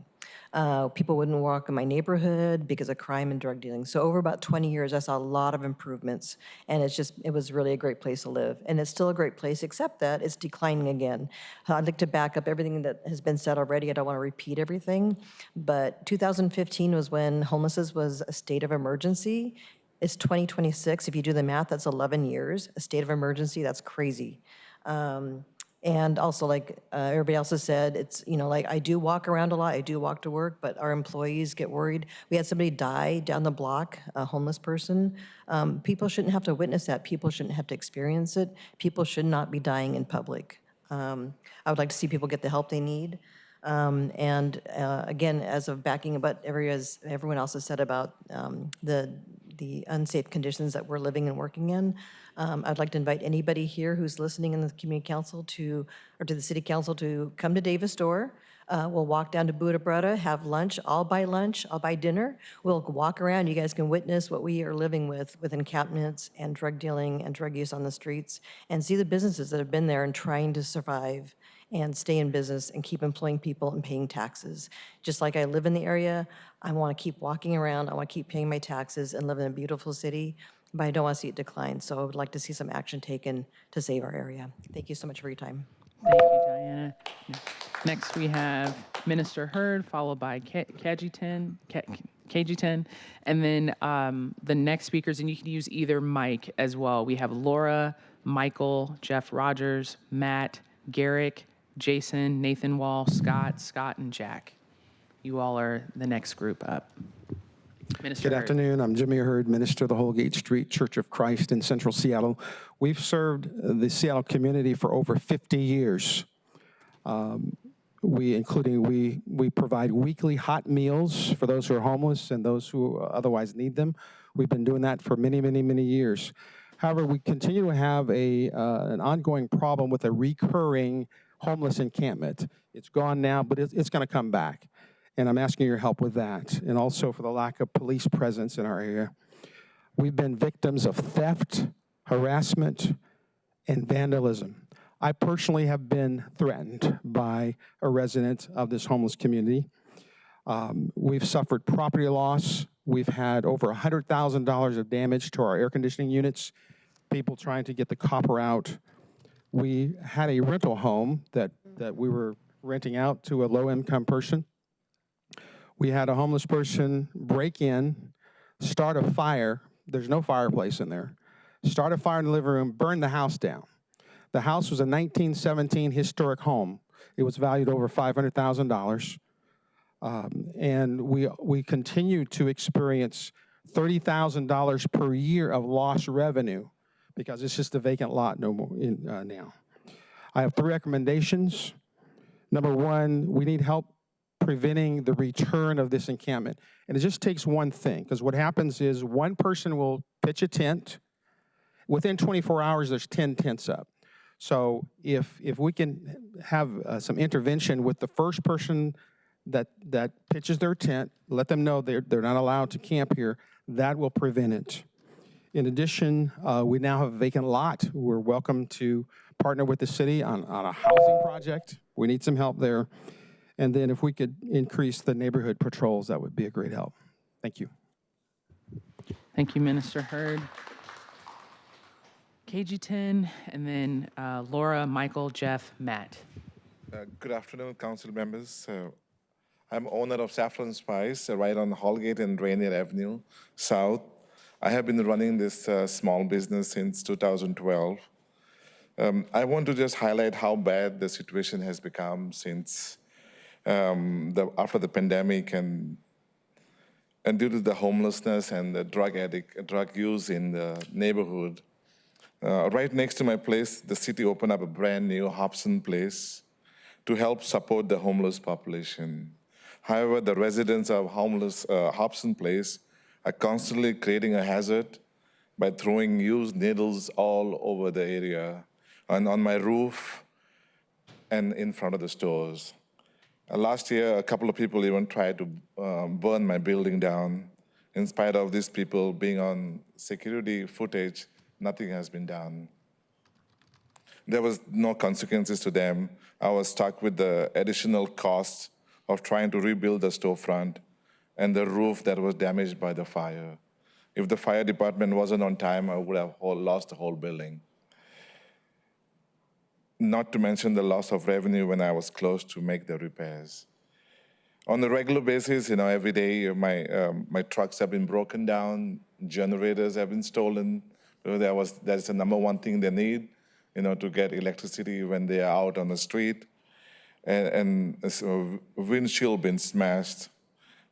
People wouldn't walk in my neighborhood because of crime and drug dealing. So over about 20 years, I saw a lot of improvements, and it was really a great place to live. And it's still a great place, except that it's declining again. I'd like to back up everything that has been said already. I don't want to repeat everything, but 2015 was when homelessness was a state of emergency. It's 2026. If you do the math, that's 11 years. A state of emergency, that's crazy. And also, like everybody else has said, it's, you know, like I do walk around a lot, I do walk to work, but our employees get worried. We had somebody die down the block, a homeless person. People shouldn't have to witness that. People shouldn't have to experience it. People should not be dying in public. I would like to see people get the help they need. Again, as of backing up what everyone else has said about the the unsafe conditions that we're living and working in. I'd like to invite anybody here who's listening in the community council or to the city council to come to Davis Door. We'll walk down to Buda Brada, have lunch. I'll buy dinner. We'll walk around. You guys can witness what we are living with encampments and drug dealing and drug use on the streets, and see the businesses that have been there and trying to survive and stay in business and keep employing people and paying taxes. Just like I live in the area, I want to keep walking around. I want to keep paying my taxes and live in a beautiful city, but I don't want to see it decline. So I would like to see some action taken to save our area. Thank you so much for your time. Thank you, Diana. Next, we have Minister Hurd, followed by KG10, and then the next speakers, and you can use either mic as well. We have Laura, Michael, Jeff Rogers, Matt, Garrick, Jason, Nathan Wall, Scott, and Jack. You all are the next group up. Minister Good Hurd. afternoon. I'm Jimmy Hurd, minister of the Holgate Street Church of Christ in Central Seattle. We've served the Seattle community for over 50 years. We provide weekly hot meals for those who are homeless and those who otherwise need them. We've been doing that for many, many, many years. However, we continue to have an ongoing problem with a recurring homeless encampment. It's gone now, but it's going to come back. And I'm asking your help with that, and also for the lack of police presence in our area. We've been victims of theft, harassment, and vandalism. I personally have been threatened by a resident of this homeless community. We've suffered property loss. We've had over $100,000 of damage to our air conditioning units, people trying to get the copper out. We had a rental home that we were renting out to a low-income person. We had a homeless person break in, start a fire. There's no fireplace in there. Start a fire in the living room, burn the house down. The house was a 1917 historic home. It was valued over $500,000. And we continue to experience $30,000 per year of lost revenue because it's just a vacant lot now. I have 3 recommendations. Number 1, we need help preventing the return of this encampment. And it just takes one thing, because what happens is one person will pitch a tent. Within 24 hours, there's 10 tents up. So if we can have some intervention with the first person that pitches their tent, let them know they're not allowed to camp here, that will prevent it. In addition, we now have a vacant lot. We're welcome to partner with the city on a housing project. We need some help there. And then if we could increase the neighborhood patrols, that would be a great help. Thank you. Thank you, Minister Hurd. KG10, and then Laura, Michael, Jeff, Matt. Good afternoon, council members. I'm owner of Saffron Spice, right on Holgate and Rainier Avenue South. I have been running this small business since 2012. I want to just highlight how bad the situation has become since after the pandemic and due to the homelessness and the drug use in the neighborhood. Right next to my place, the city opened up a brand new Hobson Place to help support the homeless population. However, the residents of Hobson Place are constantly creating a hazard by throwing used needles all over the area and on my roof and in front of the stores. Last year, a couple of people even tried to burn my building down. In spite of these people being on security footage, nothing has been done. There was no consequences to them. I was stuck with the additional cost of trying to rebuild the storefront and the roof that was damaged by the fire. If the fire department wasn't on time, I would have lost the whole building. Not to mention the loss of revenue when I was close to make the repairs. On a regular basis, every day my trucks have been broken down, generators have been stolen. That's the number one thing they need, to get electricity when they are out on the street. And so windshield been smashed,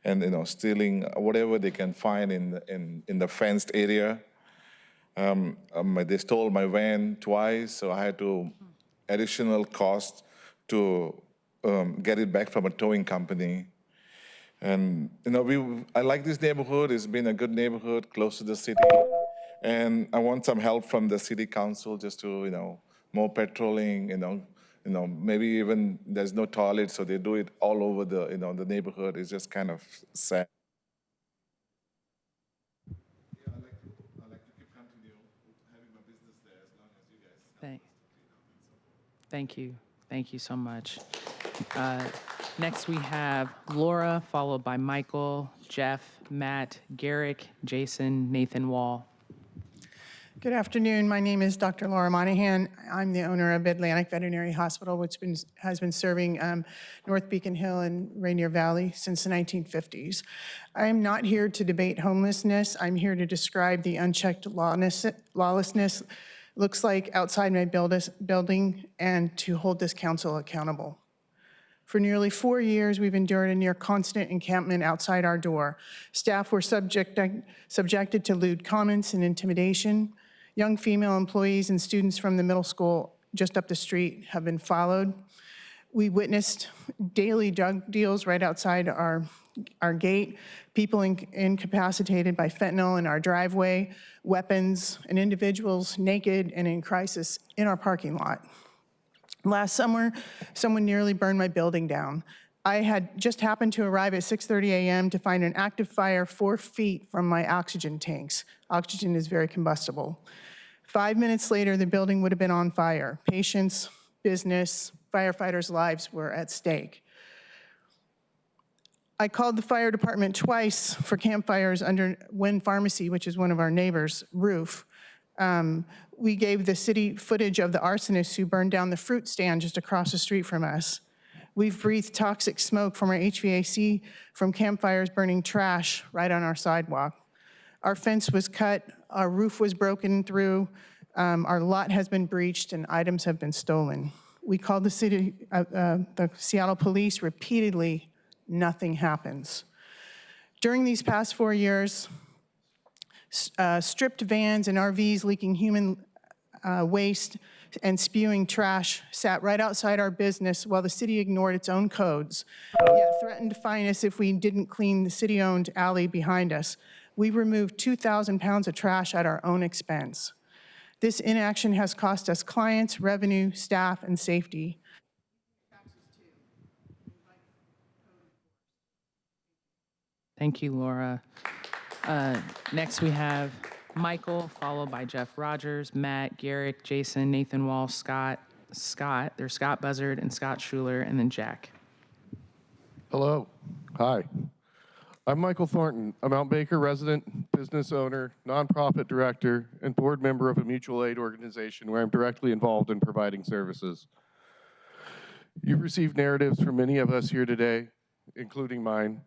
and stealing whatever they can find in the fenced area. They stole my van twice, so I had to additional cost to get it back from a towing company. And, I like this neighborhood. It's been a good neighborhood, close to the city. And I want some help from the city council just to, more patrolling, maybe even there's no toilet, so they do it all over the neighborhood. It's just kind of sad. Thank you. Thank you so much. Next, we have Laura, followed by Michael, Jeff, Matt, Garrick, Jason, Nathan Wall. Good afternoon. My name is Dr. Laura Monahan. I'm the owner of Atlantic Veterinary Hospital, which has been serving North Beacon Hill and Rainier Valley since the 1950s. I am not here to debate homelessness. I'm here to describe the unchecked lawlessness looks like outside my building and to hold this council accountable. For nearly 4 years, we've endured a near constant encampment outside our door. Staff were subjected to lewd comments and intimidation. Young female employees and students from the middle school just up the street have been followed. We witnessed daily drug deals right outside our gate, people incapacitated by fentanyl in our driveway, weapons, and individuals naked and in crisis in our parking lot. Last summer, someone nearly burned my building down. I had just happened to arrive at 6:30 a.m. to find an active fire 4 feet from my oxygen tanks. Oxygen is very combustible. 5 minutes later, the building would have been on fire. Patients, business, firefighters' lives were at stake. I called the fire department twice for campfires under Wynn Pharmacy, which is one of our neighbors' roof. We gave the city footage of the arsonists who burned down the fruit stand just across the street from us. We've breathed toxic smoke from our HVAC from campfires burning trash right on our sidewalk. Our fence was cut, our roof was broken through, our lot has been breached, and items have been stolen. We called the Seattle police repeatedly. Nothing happens. During these past 4 years, stripped vans and RVs leaking human waste and spewing trash sat right outside our business while the city ignored its own codes, yet threatened to fine us if we didn't clean the city-owned alley behind us. We removed 2,000 pounds of trash at our own expense. This inaction has cost us clients, revenue, staff, and safety. Thank you, Laura. Next, we have Michael, followed by Jeff Rogers, Matt, Garrick, Jason, Nathan Wall, Scott, there's Scott Buzzard, and Scott Schuler, and then Jack. Hello. Hi. I'm Michael Thornton, a Mount Baker resident, business owner, nonprofit director, and board member of a mutual aid organization where I'm directly involved in providing services. You've received narratives from many of us here today, including mine.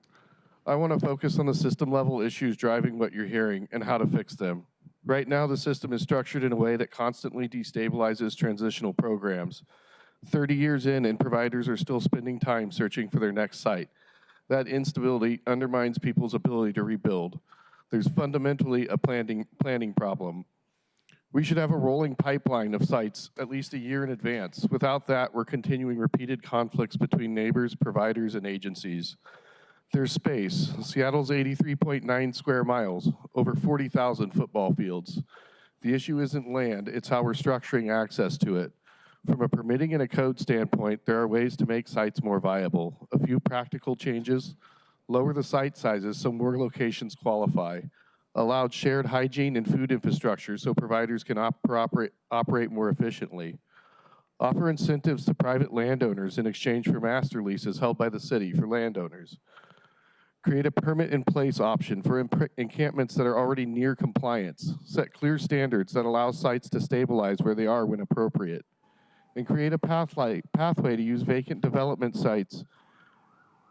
I want to focus on the system level issues driving what you're hearing and how to fix them. Right now, the system is structured in a way that constantly destabilizes transitional programs. 30 years in, and providers are still spending time searching for their next site. That instability undermines people's ability to rebuild. There's fundamentally a planning problem. We should have a rolling pipeline of sites at least a year in advance. Without that, we're continuing repeated conflicts between neighbors, providers, and agencies. There's space. Seattle's 83.9 square miles, over 40,000 football fields. The issue isn't land, it's how we're structuring access to it. From a permitting and a code standpoint, there are ways to make sites more viable. A few practical changes: lower the site sizes so more locations qualify. Allowed shared hygiene and food infrastructure so providers can operate more efficiently. Offer incentives to private landowners in exchange for master leases held by the city for landowners. Create a permit-in-place option for encampments that are already near compliance. Set clear standards that allow sites to stabilize where they are when appropriate. And create a pathway to use vacant development sites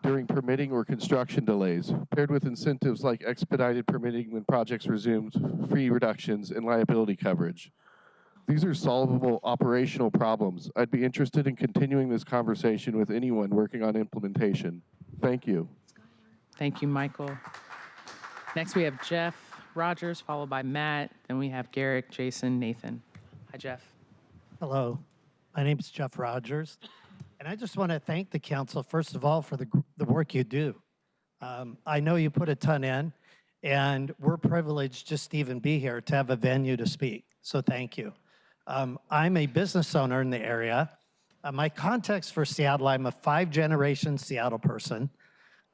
during permitting or construction delays, paired with incentives like expedited permitting when projects resumed, fee reductions, and liability coverage. These are solvable operational problems. I'd be interested in continuing this conversation with anyone working on implementation. Thank you. Thank you, Michael. Next, we have Jeff Rogers, followed by Matt. Then we have Garrick, Jason, Nathan. Hi, Jeff. Hello. My name is Jeff Rogers, and I just want to thank the council, first of all, for the work you do. I know you put a ton in, and we're privileged just to even be here to have a venue to speak. So thank you. I'm a business owner in the area. My context for Seattle, I'm a 5-generation Seattle person.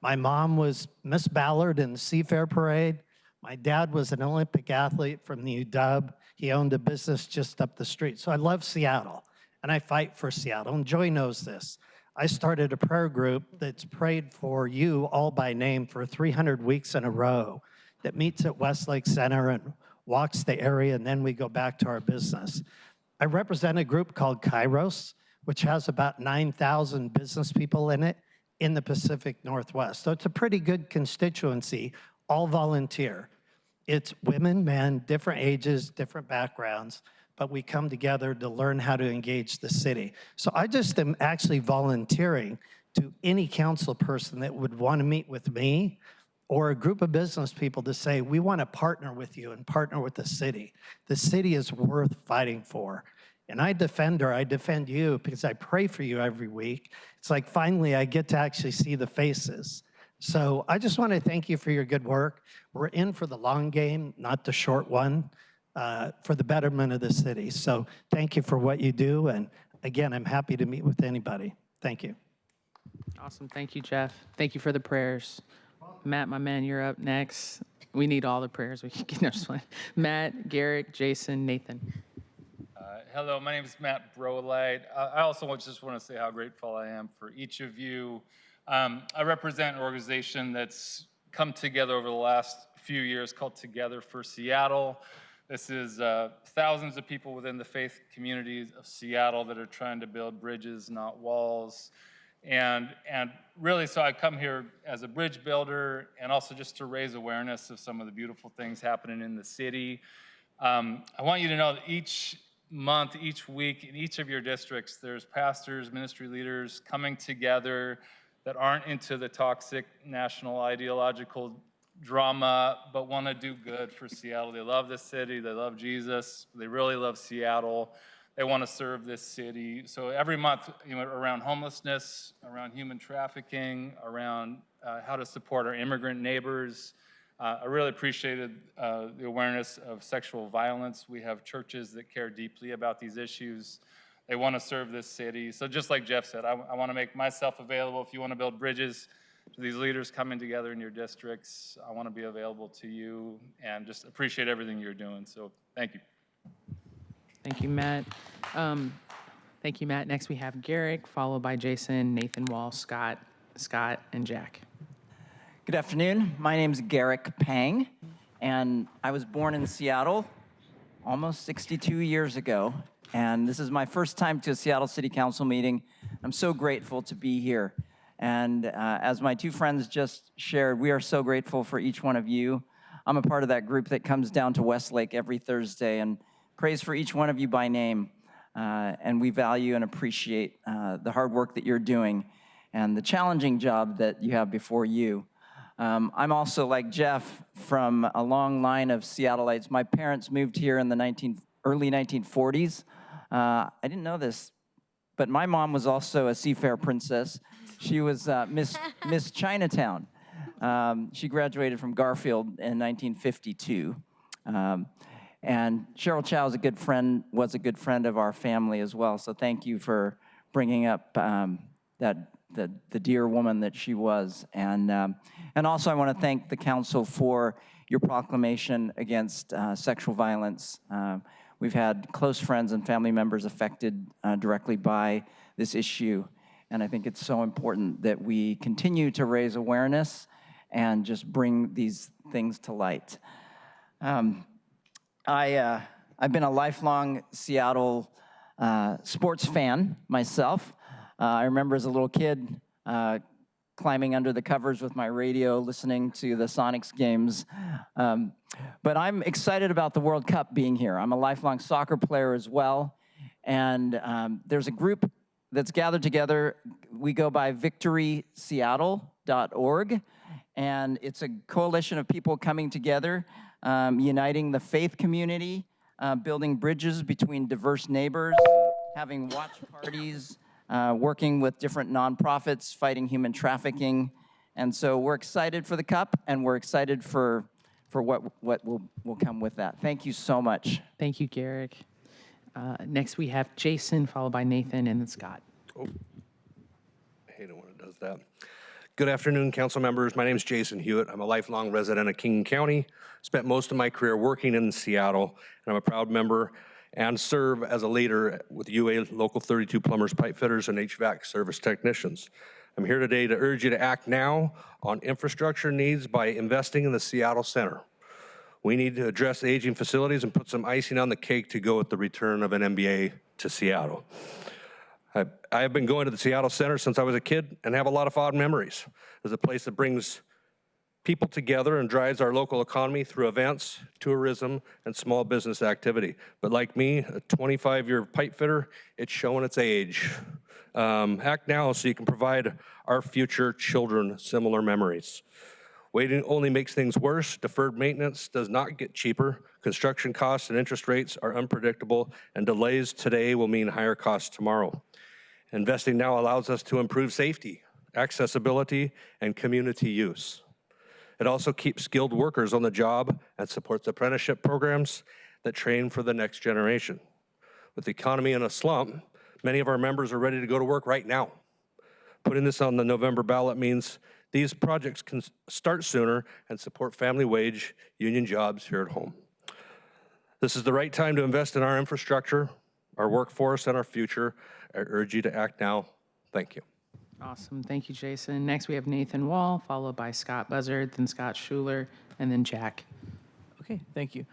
My mom was Miss Ballard in the Seafair Parade. My dad was an Olympic athlete from the UW. He owned a business just up the street. So I love Seattle, and I fight for Seattle. And Joy knows this. I started a prayer group that's prayed for you all by name for 300 weeks in a row that meets at Westlake Center and walks the area, and then we go back to our business. I represent a group called Kairos, which has about 9,000 business people in it in the Pacific Northwest. So it's a pretty good constituency, all volunteer. It's women, men, different ages, different backgrounds, but we come together to learn how to engage the city. So I just am actually volunteering to any council person that would want to meet with me or a group of business people to say, we want to partner with you and partner with the city. The city is worth fighting for. And I defend her, I defend you because I pray for you every week. It's like finally I get to actually see the faces. So I just want to thank you for your good work. We're in for the long game, not the short one, for the betterment of the city. So thank you for what you do. And again, I'm happy to meet with anybody. Thank you. Awesome. Thank you, Jeff. Thank you for the prayers. Matt, my man, you're up next. We need all the prayers we can get. No, just one. Matt, Garrick, Jason, Nathan. Hello, my name is Matt Brolite. I also just want to say how grateful I am for each of you. I represent an organization that's come together over the last few years called Together for Seattle. This is thousands of people within the faith communities of Seattle that are trying to build bridges, not walls. And really, so I come here as a bridge builder and also just to raise awareness of some of the beautiful things happening in the city. I want you to know that each month, each week, in each of your districts, there's pastors, ministry leaders coming together that aren't into the toxic national ideological drama, but want to do good for Seattle. They love this city, they love Jesus, they really love Seattle. They want to serve this city. So every month, around homelessness, around human trafficking, around how to support our immigrant neighbors. I really appreciated the awareness of sexual violence. We have churches that care deeply about these issues. They want to serve this city. So just like Jeff said, I want to make myself available. If you want to build bridges to these leaders coming together in your districts, I want to be available to you and just appreciate everything you're doing. So thank you. Thank you, Matt. Thank you, Matt. Next we have Garrick, followed by Jason, Nathan Wall, Scott, and Jack. Good afternoon. My name's Garrick Pang, and I was born in Seattle almost 62 years ago, and this is my first time to a Seattle City Council meeting. I'm so grateful to be here. And as my two friends just shared, we are so grateful for each one of you. I'm a part of that group that comes down to Westlake every Thursday and prays for each one of you by name. And we value and appreciate the hard work that you're doing and the challenging job that you have before you. I'm also, like Jeff, from a long line of Seattleites. My parents moved here in the early 1940s. I didn't know this, but my mom was also a Seafair princess. She was Miss Chinatown. She graduated from Garfield in 1952. And Cheryl Chow was a good friend of our family as well. So thank you for bringing up the dear woman that she was. And also I want to thank the council for your proclamation against sexual violence. We've had close friends and family members affected directly by this issue. And I think it's so important that we continue to raise awareness and just bring these things to light. I've been a lifelong Seattle sports fan myself. I remember as a little kid climbing under the covers with my radio, listening to the Sonics games. But I'm excited about the World Cup being here. I'm a lifelong soccer player as well. And there's a group that's gathered together. We go by victoryseattle.org. And it's a coalition of people coming together, uniting the faith community, building bridges between diverse neighbors, having watch parties, working with different nonprofits, fighting human trafficking, And so we're excited for the cup, and we're excited for what will come with that. Thank you so much. Thank you, Garrick. Next, we have Jason, followed by Nathan, and then Scott. Oh, I hate it when it does that. Good afternoon, council members. My name is Jason Hewitt. I'm a lifelong resident of King County. Spent most of my career working in Seattle, and I'm a proud member and serve as a leader with UA Local 32 plumbers, pipe fitters, and HVAC service technicians. I'm here today to urge you to act now on infrastructure needs by investing in the Seattle Center. We need to address aging facilities and put some icing on the cake to go with the return of an MBA to Seattle. I have been going to the Seattle Center since I was a kid and have a lot of fond memories. It's a place that brings people together and drives our local economy through events, tourism, and small business activity. But like me, a 25-year pipe fitter, it's showing its age. Act now so you can provide our future children similar memories. Waiting only makes things worse. Deferred maintenance does not get cheaper. Construction costs and interest rates are unpredictable, and delays today will mean higher costs tomorrow. Investing now allows us to improve safety, accessibility, and community use. It also keeps skilled workers on the job and supports apprenticeship programs that train for the next generation. With the economy in a slump, many of our members are ready to go to work right now. Putting this on the November ballot means these projects can start sooner and support family wage union jobs here at home. This is the right time to invest in our infrastructure, our workforce, and our future. I urge you to act now. Thank you. Awesome. Thank you, Jason. Next, we have Nathan Wall, followed by Scott Buzzard, then Scott Schuler, and then Jack. Okay, thank you.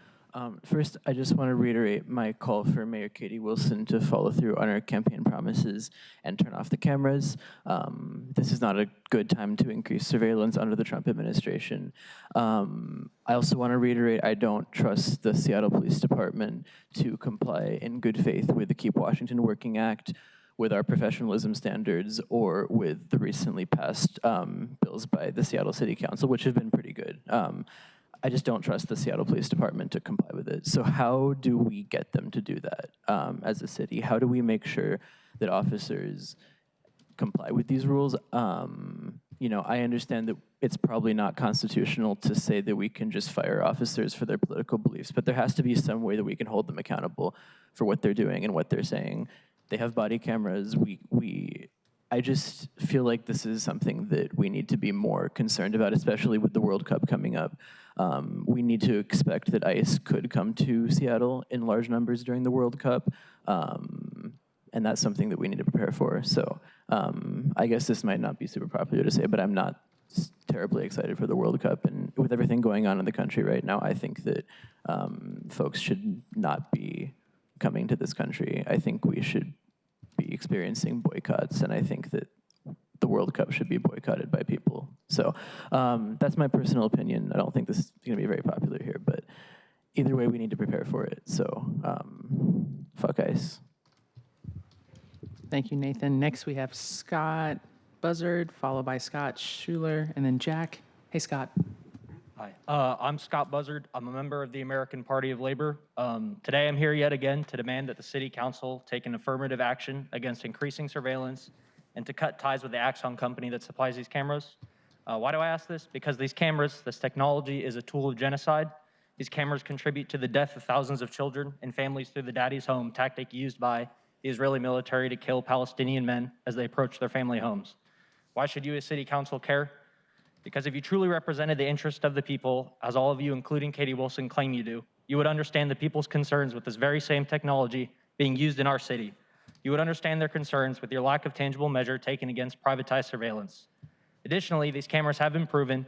First, I just want to reiterate my call for Mayor Katie Wilson to follow through on her campaign promises and turn off the cameras. This is not a good time to increase surveillance under the Trump administration. I also want to reiterate I don't trust the Seattle Police Department to comply in good faith with the Keep Washington Working Act, with our professionalism standards, or with the recently passed bills by the Seattle City Council, which have been pretty good. I just don't trust the Seattle Police Department to comply with it. So how do we get them to do that as a city? How do we make sure that officers comply with these rules? You know, I understand that it's probably not constitutional to say that we can just fire officers for their political beliefs, but there has to be some way that we can hold them accountable for what they're doing and what they're saying. They have body cameras. I just feel like this is something that we need to be more concerned about, especially with the World Cup coming up. We need to expect that ICE could come to Seattle in large numbers during the World Cup, and that's something that we need to prepare for. So I guess this might not be super popular to say, but I'm not terribly excited for the World Cup. And with everything going on in the country right now, I think that folks should not be coming to this country. I think we should be experiencing boycotts, and I think that the World Cup should be boycotted by people. So that's my personal opinion. I don't think this is going to be very popular here, but either way, we need to prepare for it. So fuck ICE. Thank you, Nathan. Next, we have Scott Buzzard, followed by Scott Schuler, and then Jack. Hey, Scott. Hi, I'm Scott Buzzard. I'm a member of the American Party of Labor. Today I'm here yet again to demand that the City Council take an affirmative action against increasing surveillance and to cut ties with the Axon company that supplies these cameras. Why do I ask this? Because these cameras, this technology is a tool of genocide. These cameras contribute to the death of thousands of children and families through the daddy's home tactic used by the Israeli military to kill Palestinian men as they approach their family homes. Why should you as City Council care? Because if you truly represented the interest of the people, as all of you, including Katie Wilson, claim you do, you would understand the people's concerns with this very same technology being used in our city. You would understand their concerns with your lack of tangible measure taken against privatized surveillance. Additionally, these cameras have been proven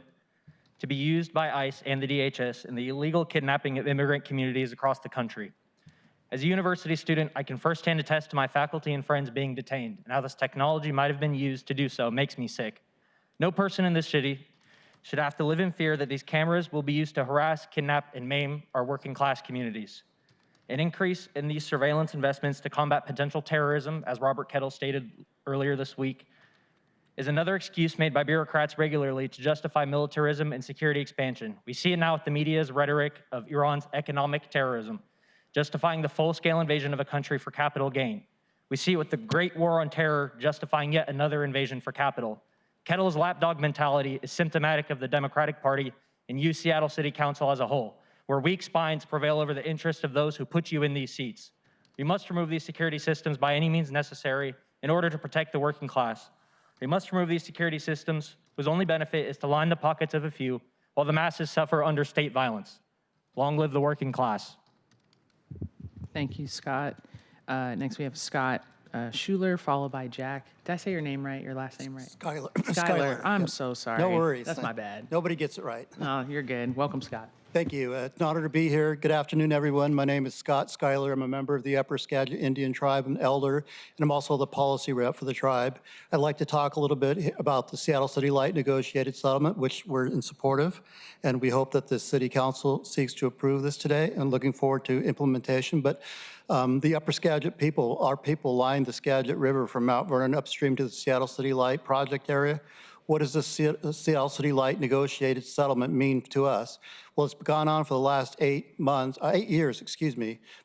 to be used by ICE and the DHS in the illegal kidnapping of immigrant communities across the country. As a university student, I can firsthand attest to my faculty and friends being detained, and how this technology might have been used to do so makes me sick. No person in this city should have to live in fear that these cameras will be used to harass, kidnap, and maim our working class communities. An increase in these surveillance investments to combat potential terrorism, as Robert Kettle stated earlier this week, is another excuse made by bureaucrats regularly to justify militarism and security expansion. We see it now with the media's rhetoric of Iran's economic terrorism, justifying the full-scale invasion of a country for capital gain. We see it with the Great War on Terror justifying yet another invasion for capital. Kettle's lapdog mentality is symptomatic of the Democratic Party and you, Seattle City Council as a whole, where weak spines prevail over the interests of those who put you in these seats. We must remove these security systems by any means necessary in order to protect the working class. We must remove these security systems whose only benefit is to line the pockets of a few while the masses suffer under state violence. Long live the working class. Thank you, Scott. Next, we have Scott Schuler, followed by Jack. Did I say your name right, your last name right? Skylar. Skylar. I'm Yep. so sorry. No worries. That's my bad. Nobody gets it right. No, you're good. Welcome, Scott. Thank you. It's an honor to be here. Good afternoon, everyone. My name is Scott Schuyler. I'm a member of the Upper Skagit Indian Tribe and elder, and I'm also the policy rep for the tribe. I'd like to talk a little bit about the Seattle City Light negotiated settlement, which we're in support of, and we hope that the City Council seeks to approve this today, and looking forward to implementation. But the Upper Skagit people, our people line the Skagit River from Mount Vernon upstream to the Seattle City Light project area. What does the Seattle City Light negotiated settlement mean to us? Well, it's gone on for the last 8 years,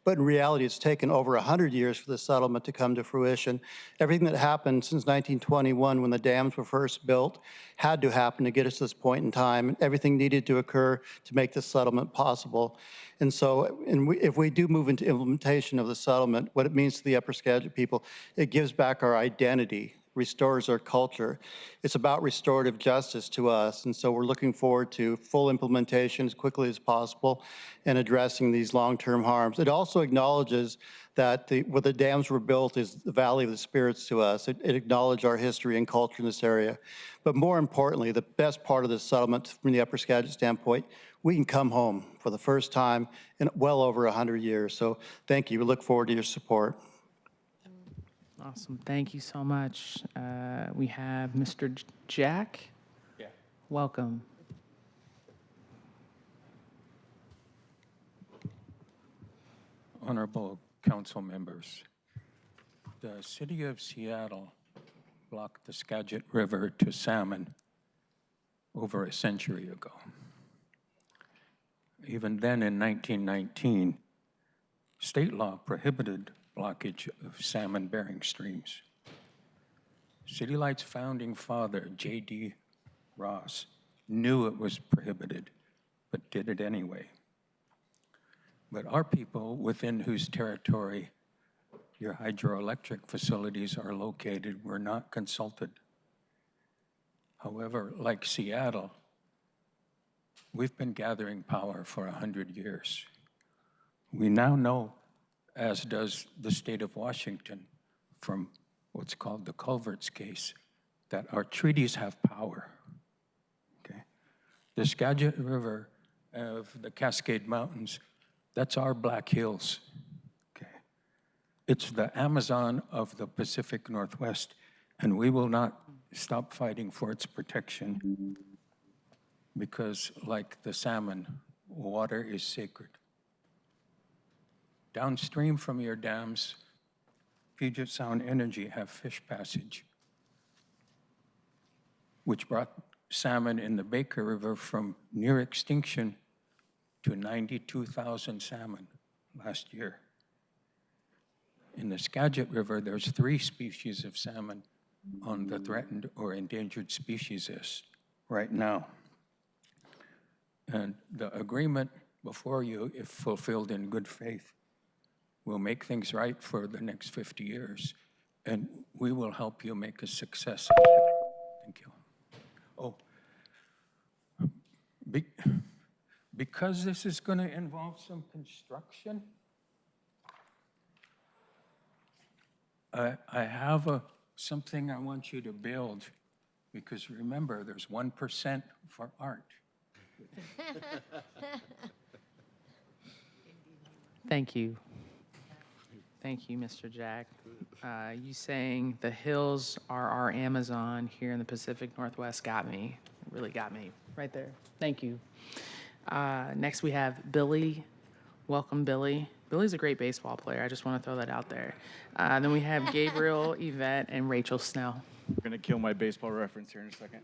but in reality, it's taken over 100 years for the settlement to come to fruition. Everything that happened since 1921, when the dams were first built, had to happen to get us to this point in time. Everything needed to occur to make this settlement possible. And so, if we do move into implementation of the settlement, what it means to the Upper Skagit people, it gives back our identity, restores our culture. It's about restorative justice to us, and so we're looking forward to full implementation as quickly as possible and addressing these long-term harms. It also acknowledges that what the dams were built is the Valley of the Spirits to us. It acknowledged our history and culture in this area. But more importantly, the best part of this settlement from the Upper Skagit standpoint, we can come home for the first time in well over 100 years. So thank you. We look forward to your support. Awesome. Thank you so much. We have Mr. Jack. Yeah. Welcome. Honorable council members, the city of Seattle blocked the Skagit River to salmon over a century ago. Even then in 1919, state law prohibited blockage of salmon-bearing streams. City Light's founding father, J.D. Ross, knew it was prohibited, but did it anyway. But our people, within whose territory your hydroelectric facilities are located, were not consulted. However, like Seattle, we've been gathering power for 100 years. We now know, as does the state of Washington, from what's called the Culverts case, that our treaties have power. Okay? The Skagit River of the Cascade Mountains, that's our Black Hills. Okay? It's the Amazon of the Pacific Northwest, and we will not stop fighting for its protection because, like the salmon, water is sacred. Downstream from your dams, Puget Sound Energy have fish passage, which brought salmon in the Baker River from near extinction to 92,000 salmon last year. In the Skagit River, there's 3 species of salmon on the threatened or endangered species list right now. And the agreement before you, if fulfilled in good faith, will make things right for the next 50 years, and we will help you make a success of it. Thank you. Oh, because this is going to involve some construction, I have something I want you to build, because remember, there's 1% for art. Thank you. Thank you, Mr. Jack. You saying the hills are our Amazon here in the Pacific Northwest got me, really got me right there. Thank you. Next we have Billy. Welcome, Billy. Billy's a great baseball player. I just want to throw that out there. Then we have Gabriel, Yvette, and Rachel Snell. I'm going to kill my baseball reference here in a second.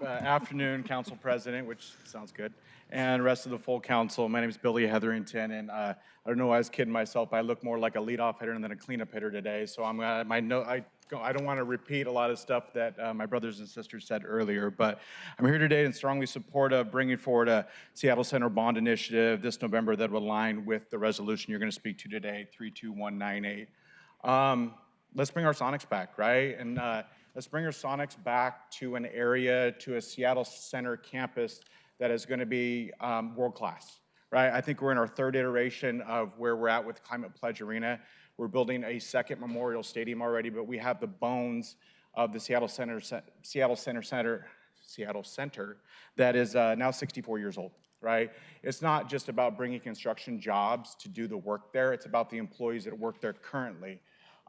Afternoon, Council President, which sounds good, and rest of the full council. My name is Billy Hetherington, and I don't know, I was kidding myself, but I look more like a leadoff hitter than a cleanup hitter today. So I I don't want to repeat a lot of stuff that my brothers and sisters said earlier, but I'm here today in strongly support of bringing forward a Seattle Center bond initiative this November that will align with the resolution you're going to speak to today, 32198. Let's bring our Sonics back, right? And let's bring our Sonics back to an area, to a Seattle Center campus that is going to be world-class, right? I think we're in our third iteration of where we're at with Climate Pledge Arena. We're building a second memorial stadium already, but we have the bones of the Seattle Center that is now 64 years old, right? It's not just about bringing construction jobs to do the work there. It's about the employees that work there currently.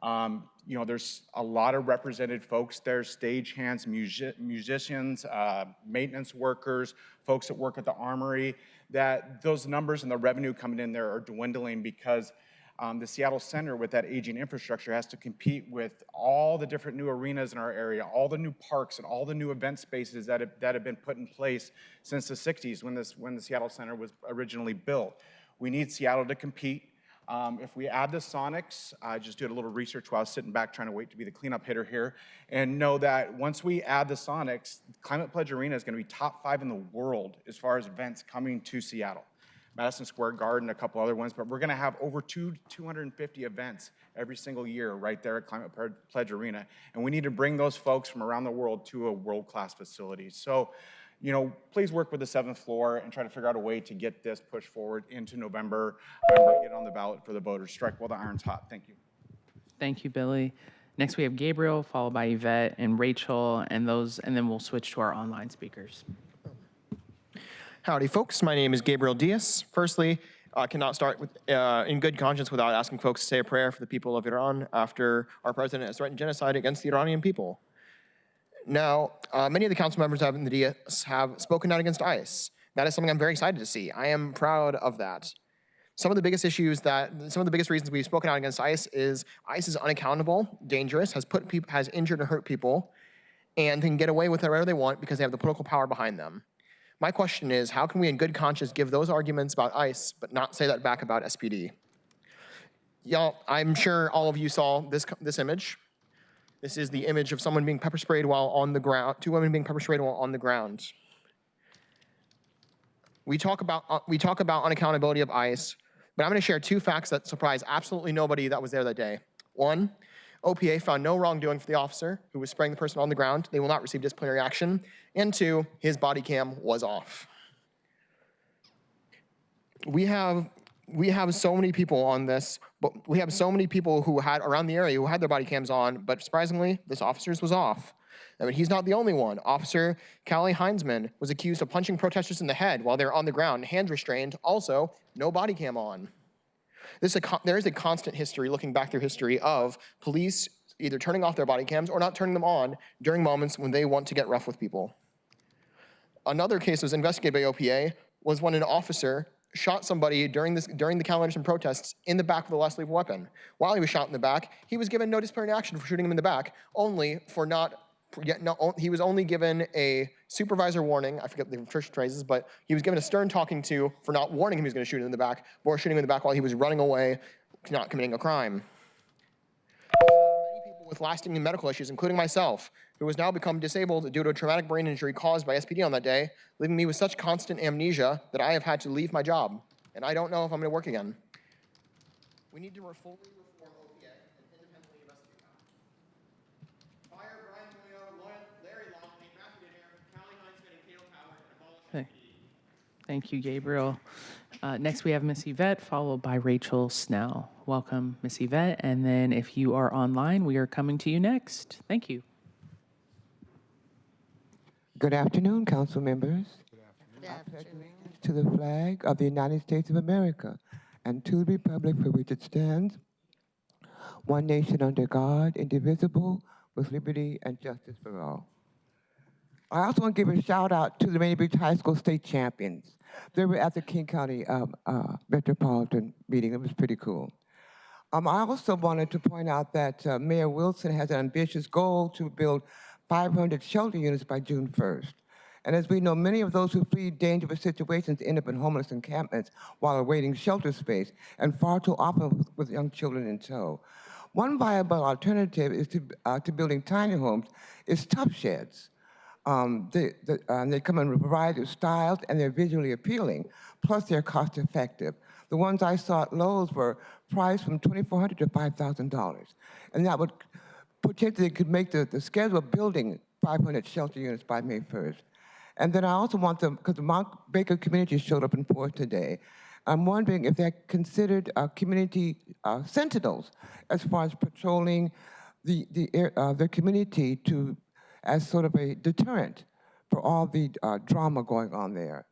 You know, there's a lot of represented folks there, stagehands, musicians, maintenance workers, folks that work at the armory, that those numbers and the revenue coming in there are dwindling because the Seattle Center, with that aging infrastructure, has to compete with all the different new arenas in our area, all the new parks and all the new event spaces that have been put in place since the 60s when the Seattle Center was originally built. We need Seattle to compete. If we add the Sonics, I just did a little research while I was sitting back trying to wait to be the cleanup hitter here, and know that once we add the Sonics, Climate Pledge Arena is going to be top 5 in the world as far as events coming to Seattle. Madison Square Garden, a couple other ones, but we're going to have over 250 events every single year right there at Climate Pledge Arena, and we need to bring those folks from around the world to a world-class facility. So, you know, please work with the 7th floor and try to figure out a way to get this pushed forward into November and get it on the ballot for the voters. Strike while the iron's hot. Thank you. Thank you, Billy. Next, we have Gabriel, followed by Yvette and Rachel, and then we'll switch to our online speakers. Howdy, folks. My name is Gabriel Diaz. Firstly, I cannot start with, in good conscience without asking folks to say a prayer for the people of Iran after our president has threatened genocide against the Iranian people. Now, many of the council members in the DS have spoken out against ICE. That is something I'm very excited to see. I am proud of that. Some of the biggest reasons we've spoken out against ICE is unaccountable, dangerous, has injured and hurt people, and can get away with it whatever they want because they have the political power behind them. My question is, how can we in good conscience give those arguments about ICE, but not say that back about SPD? Y'all, I'm sure all of you saw this image. This is the image of someone being pepper sprayed while on the ground, 2 women being pepper sprayed while on the ground. We talk about unaccountability of ICE, but I'm going to share 2 facts that surprise absolutely nobody that was there that day. 1, OPA found no wrongdoing for the officer who was spraying the person on the ground. They will not receive disciplinary action. And 2, his body cam was off. We have so many people on this, but we have so many people who had around the area who had their body cams on, but surprisingly, this officer's was off. I mean, he's not the only one. Officer Callie Heinzman was accused of punching protesters in the head while they were on the ground, hands restrained, also no body cam on. There is a constant history, looking back through history, of police either turning off their body cams or not turning them on during moments when they want to get rough with people. Another case was investigated by OPA was when an officer shot somebody during the Cal Anderson protests in the back with a less lethal weapon. While he was shot in the back, he was given no disciplinary action for shooting him in the back, he was only given a supervisor warning, I forget the official phrases, but he was given a stern talking to for not warning him he was going to shoot him in the back, or shooting him in the back while he was running away, not committing a crime. Many people with lasting medical issues, including myself, who has now become disabled due to a traumatic brain injury caused by SPD on that day, leaving me with such constant amnesia that I have had to leave my job, and I don't know if I'm going to work again. We need to fully reform OPA and independently investigate that. Fire Brian Moyo, Larry Long, Matthew Dinner, Callie Heinzman, and Caleb Howard, and abolish SPD. Thank you, Gabriel. Next, we have Miss Yvette, followed by Rachel Snell. Welcome, Miss Yvette, and then if you are online, we are coming to you next. Thank you. Good afternoon, council members. Good afternoon. I pledge allegiance to the flag of the United States of America and to the republic for which it stands, one nation under God, indivisible, with liberty and justice for all. I also want to give a shout out to the Rainier Beach High School state champions. They were at the King County Metropolitan meeting. It was pretty cool. I also wanted to point out that Mayor Wilson has an ambitious goal to build 500 shelter units by June 1st. And as we know, many of those who flee dangerous situations end up in homeless encampments while awaiting shelter space, and far too often with young children in tow. One viable alternative is to building tiny homes is tub sheds. They come in a variety of styles and they're visually appealing, plus they're cost effective. The ones I saw at Lowe's were priced from $2,400 to $5,000. And that would potentially could make the schedule of building 500 shelter units by May 1st. And then I also want them, because the Mount Baker community showed up in force today, I'm wondering if they're considered community sentinels as far as patrolling the community as sort of a deterrent for all the drama going on there.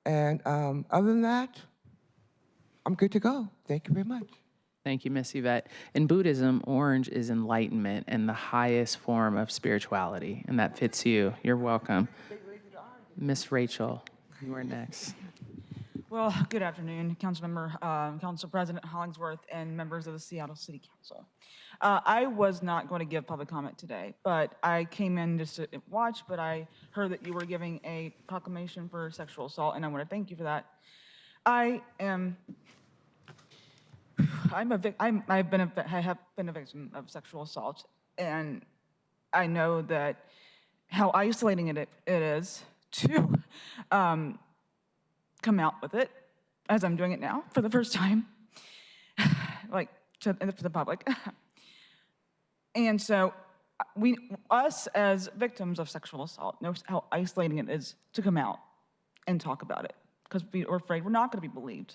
And other than that, I'm good to go. Thank you very much. Thank you, Miss Yvette. In Buddhism, orange is enlightenment and the highest form of spirituality, and that fits you. You're welcome. Miss Rachel, you are next. Well, good afternoon, Councilmember, Council President Hollingsworth, and members of the Seattle City Council. I was not going to give public comment today, but I came in just to watch, but I heard that you were giving a proclamation for sexual assault, and I want to thank you for that. I have been a victim of sexual assault, and I know that how isolating it is to come out with it, as I'm doing it now for the first time, like for the public. And so us as victims of sexual assault know how isolating it is to come out and talk about it, because we're afraid we're not going to be believed.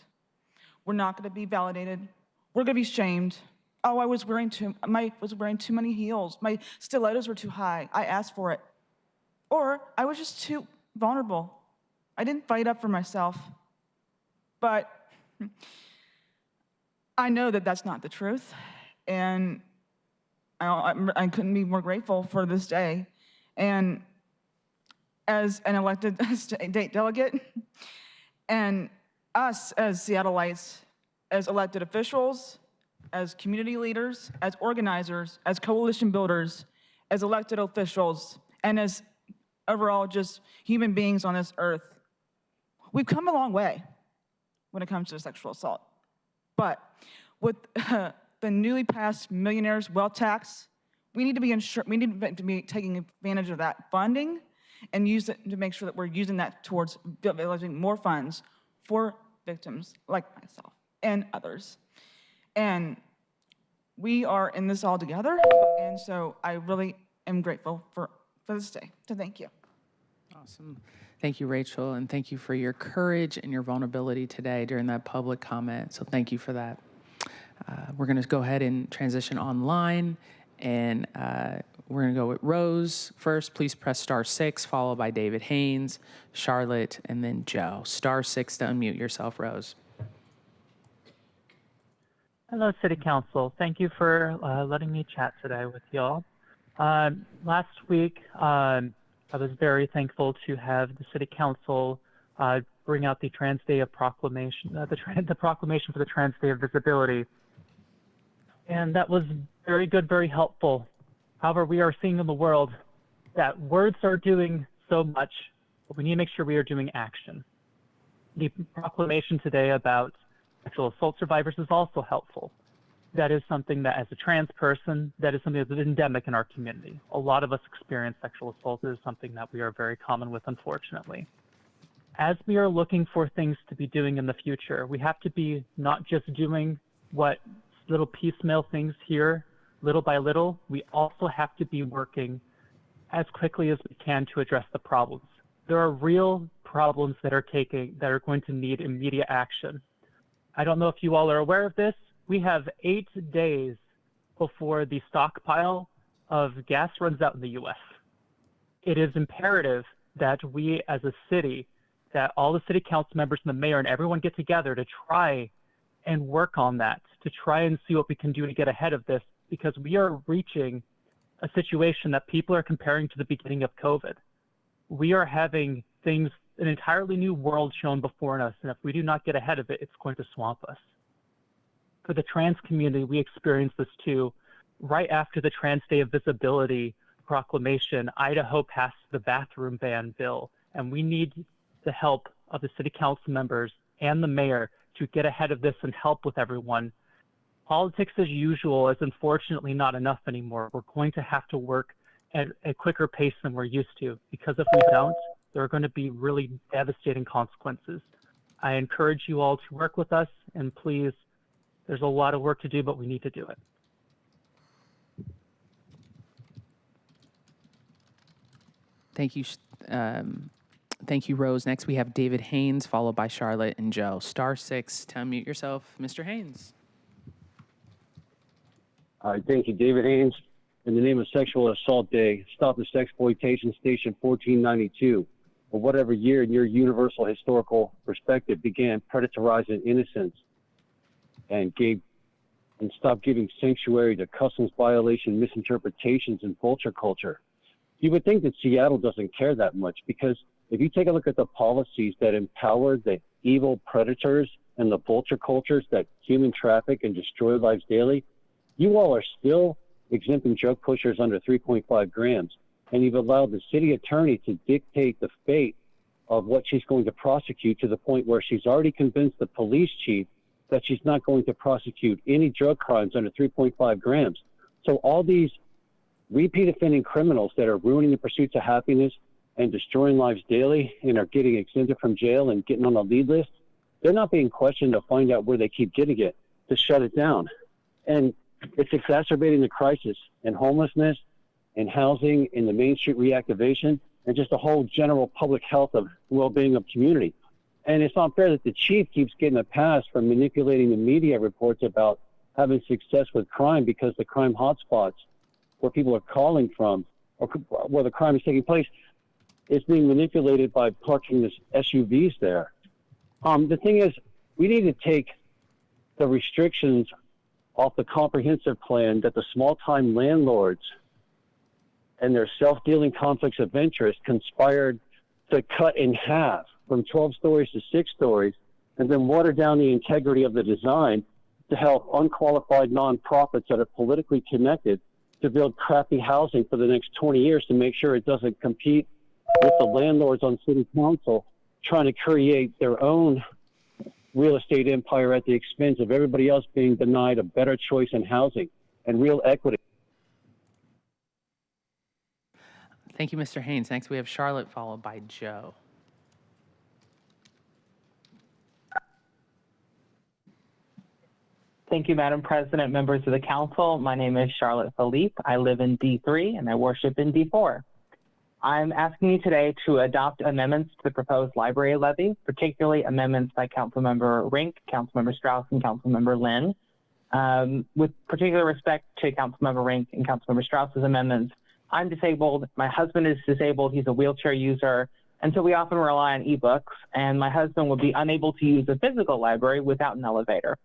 We're not going to be validated. We're going to be shamed. Oh, I was wearing too many heels. My stilettos were too high. I asked for it. Or I was just too vulnerable. I didn't fight up for myself. But I know that that's not the truth. And I couldn't be more grateful for this day. And as an elected state delegate, and us as Seattleites, as elected officials, as community leaders, as organizers, as coalition builders, as elected officials, and as overall just human beings on this earth, we've come a long way when it comes to sexual assault. But with the newly passed millionaire's wealth tax, we need to be taking advantage of that funding and use it to make sure that we're using that towards building more funds for victims like myself and others. And we are in this all together, and so I really am grateful for this day. So thank you. Awesome. Thank you, Rachel, and thank you for your courage and your vulnerability today during that public comment. So thank you for that. We're going to go ahead and transition online, and we're going to go with Rose first. Please press *6, followed by David Haynes, Charlotte, and then Joe. *6 to unmute yourself, Rose. Hello, City Council. Thank you for letting me chat today with y'all. Last week, I was very thankful to have the City Council bring out the Trans Day of Proclamation, the proclamation for the Trans Day of Visibility. And that was very good, very helpful. However, we are seeing in the world that words are doing so much, but we need to make sure we are doing action. The proclamation today about sexual assault survivors is also helpful. That is something that, as a trans person, that is something that's endemic in our community. A lot of us experience sexual assault. It is something that we are very common with, unfortunately. As we are looking for things to be doing in the future, we have to be not just doing what little piecemeal things here, little by little. We also have to be working as quickly as we can to address the problems. There are real problems that are going to need immediate action. I don't know if you all are aware of this. We have 8 days before the stockpile of gas runs out in the U.S. It is imperative that we as a city, that all the city council members and the mayor and everyone get together to try and work on that, to try and see what we can do to get ahead of this, because we are reaching a situation that people are comparing to the beginning of COVID. We are having things, an entirely new world shown before us, and if we do not get ahead of it, it's going to swamp us. For the trans community, we experienced this too. Right after the Trans Day of Visibility proclamation, Idaho passed the bathroom ban bill, and we need the help of the city council members and the mayor to get ahead of this and help with everyone. politics as usual is unfortunately not enough anymore. We're going to have to work at a quicker pace than we're used to, because if we don't, there are going to be really devastating consequences. I encourage you all to work with us, and please, there's a lot of work to do, but we need to do it. Thank you. Thank you, Rose. Next, we have David Haynes, followed by Charlotte and Joe. *6 to unmute yourself, Mr. Haynes. Thank you, David Haynes. In the name of Sexual Assault Day, Stop the Sexploitation Station 1492, or whatever year in your universal historical perspective began predatorizing innocence and stopped giving sanctuary to customs violation, misinterpretations, and vulture culture. You would think that Seattle doesn't care that much, because if you take a look at the policies that empower the evil predators and the vulture cultures that human traffic and destroy lives daily, you all are still exempting drug pushers under 3.5 grams. And you've allowed the city attorney to dictate the fate of what she's going to prosecute, to the point where she's already convinced the police chief that she's not going to prosecute any drug crimes under 3.5 grams. So all these repeat offending criminals that are ruining the pursuits of happiness and destroying lives daily and are getting exempted from jail and getting on a lead list, they're not being questioned to find out where they keep getting it, to shut it down. And it's exacerbating the crisis in homelessness, in housing, in the Main Street reactivation, and just the whole general public health of well-being of community. And it's not fair that the chief keeps getting a pass for manipulating the media reports about having success with crime, because the crime hotspots where people are calling from, or where the crime is taking place, is being manipulated by parking this SUVs there. The thing is, we need to take the restrictions off the comprehensive plan that the small-time landlords and their self-dealing conflicts of interest conspired to cut in half from 12 stories to 6 stories, and then water down the integrity of the design to help unqualified nonprofits that are politically connected to build crappy housing for the next 20 years to make sure it doesn't compete with the landlords on city council trying to create their own real estate empire at the expense of everybody else being denied a better choice in housing and real equity. Thank you, Mr. Haynes. Next, we have Charlotte, followed by Joe. Thank you, Madam President, members of the council. My name is Charlotte Philippe. I live in D3 and I worship in D4. I'm asking you today to adopt amendments to the proposed library levy, particularly amendments by Councilmember Rink, Councilmember Strauss, and Councilmember Lynn. With particular respect to Councilmember Rink and Councilmember Strauss's amendments, I'm disabled, my husband is disabled, he's a wheelchair user, and so we often rely on ebooks, and my husband would be unable to use a physical library without an elevator.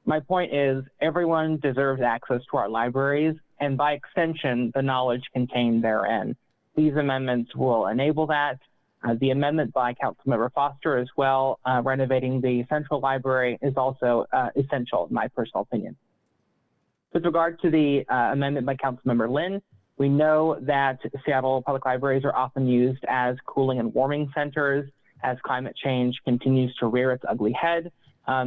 My point is, everyone deserves access to our libraries, and by extension, the knowledge contained therein. These amendments will enable that. The amendment by Councilmember Foster as well, renovating the Central Library, is also essential, in my personal opinion. With regard to the amendment by Councilmember Lynn, we know that Seattle public libraries are often used as cooling and warming centers as climate change continues to rear its ugly head.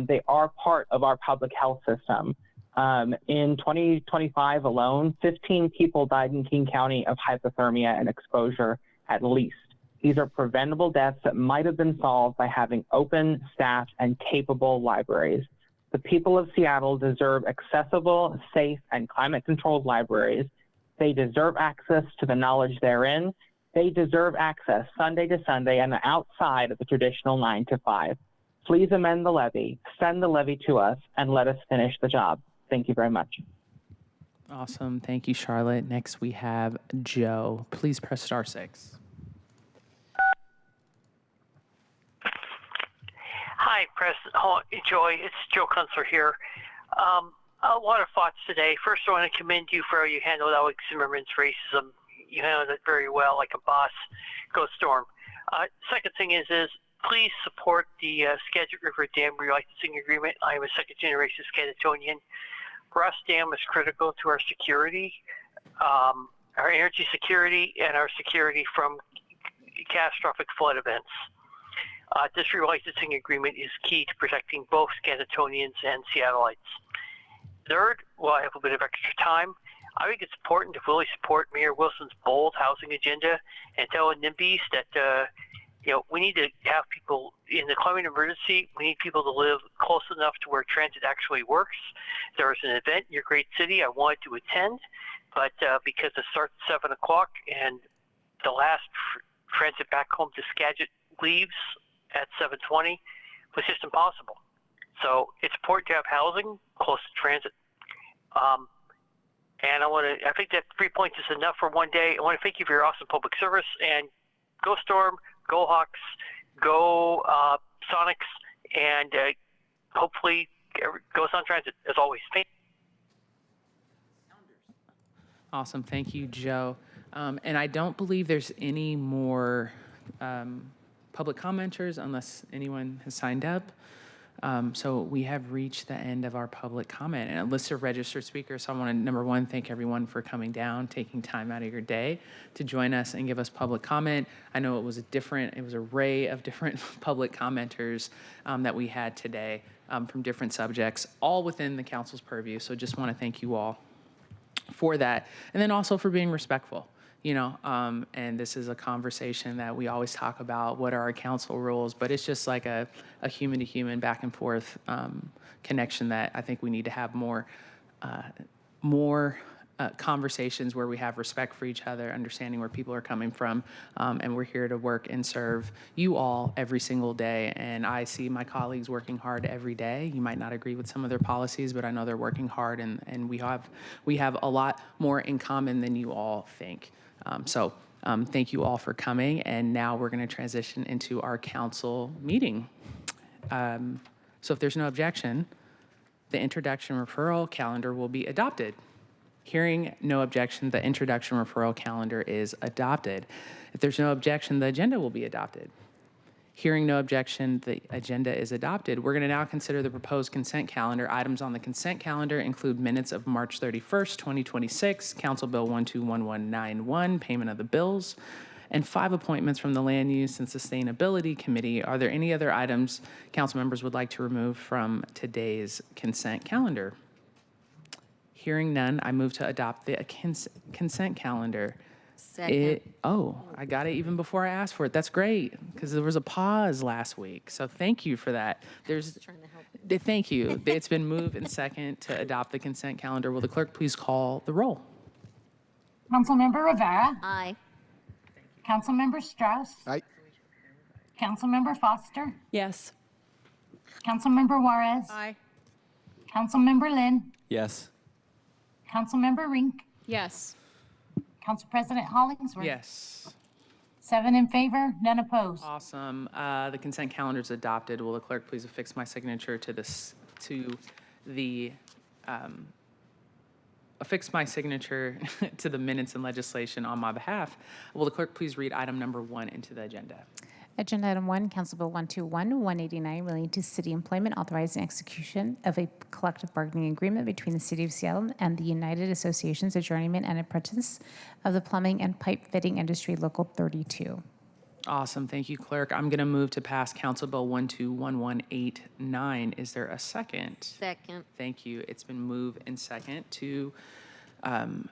They are part of our public health system. In 2025 alone, 15 people died in King County of hypothermia and exposure at least. These are preventable deaths that might have been solved by having open, staffed, and capable libraries. The people of Seattle deserve accessible, safe, and climate-controlled libraries. They deserve access to the knowledge therein. They deserve access Sunday to Sunday and outside of the traditional 9 to 5. Please amend the levy, send the levy to us, and let us finish the job. Thank you very much. Awesome. Thank you, Charlotte. Next, we have Joe. Please press *6. Hi, Joy. It's Joe Kunstler here. A lot of thoughts today. First, I want to commend you for how you handled Alex Zimmerman's racism. You handled it very well, like a boss. Go Storm. Second thing is please support the Skagit River Dam relicensing agreement. I am a second-generation Skagittonian. For us, dam is critical to our security, our energy security, and our security from catastrophic flood events. This relicensing agreement is key to protecting both Skagittonians and Seattleites. Third, while I have a bit of extra time, I think it's important to fully support Mayor Wilson's bold housing agenda and tell NIMBYs that we need to have people in the climate emergency. We need people to live close enough to where transit actually works. There was an event in your great city I wanted to attend, but because it starts at 7 o'clock and the last transit back home to Skagit leaves at 7:20, was just impossible. So it's important to have housing close to transit. And I think that 3 points is enough for one day. I want to thank you for your awesome public service, and go Storm, go Hawks, go Sonics, and hopefully go Sun Transit as always. Thank you. Awesome. Thank you, Joe. And I don't believe there's any more public commenters unless anyone has signed up. So we have reached the end of our public comment and a list of registered speakers. So I want to, number one, thank everyone for coming down, taking time out of your day to join us and give us public comment. I know it was an array of different public commenters that we had today from different subjects, all within the council's purview. So just want to thank you all for that. And then also for being respectful. And this is a conversation that we always talk about, what are our council rules, but it's just like a human-to-human back and forth connection that I think we need to have more conversations where we have respect for each other, understanding where people are coming from, and we're here to work and serve you all every single day. And I see my colleagues working hard every day. You might not agree with some of their policies, but I know they're working hard, and we have a lot more in common than you all think. So thank you all for coming, and now we're going to transition into our council meeting. So if there's no objection, the introduction referral calendar will be adopted. Hearing no objection, the introduction referral calendar is adopted. If there's no objection, the agenda will be adopted. Hearing no objection, the agenda is adopted. We're going to now consider the proposed consent calendar. Items on the consent calendar include minutes of March 31st, 2026, Council Bill 121191, payment of the bills, and 5 appointments from the Land Use and Sustainability Committee. Are there any other items council members would like to remove from today's consent calendar? Hearing none, I move to adopt the consent calendar. Second. I got it even before I asked for it. That's great, because there was a pause last week. So thank you for that. Thank you. It's been moved and second to adopt the consent calendar. Will the clerk please call the roll? Councilmember Rivera. Aye. Councilmember Strauss. Aye. Councilmember Foster. Yes. Councilmember Juarez. Aye. Councilmember Lynn. Yes. Councilmember Rink. Yes. Council President Hollingsworth. Yes. 7 in favor, none opposed. Awesome. The consent calendar is adopted. Will the clerk please affix my signature affix my signature to the minutes and legislation on my behalf? Will the clerk please read item number 1 into the agenda? Agenda item 1, Council Bill 121-189, relating to city employment, authorizing execution of a collective bargaining agreement between the City of Seattle and the United Associations of Journeymen and Apprentices of the Plumbing and Pipe Fitting Industry, Local 32. Awesome. Thank you, Clerk. I'm going to move to pass Council Bill 121189. Is there a second? Second. Thank you. It's been moved and second to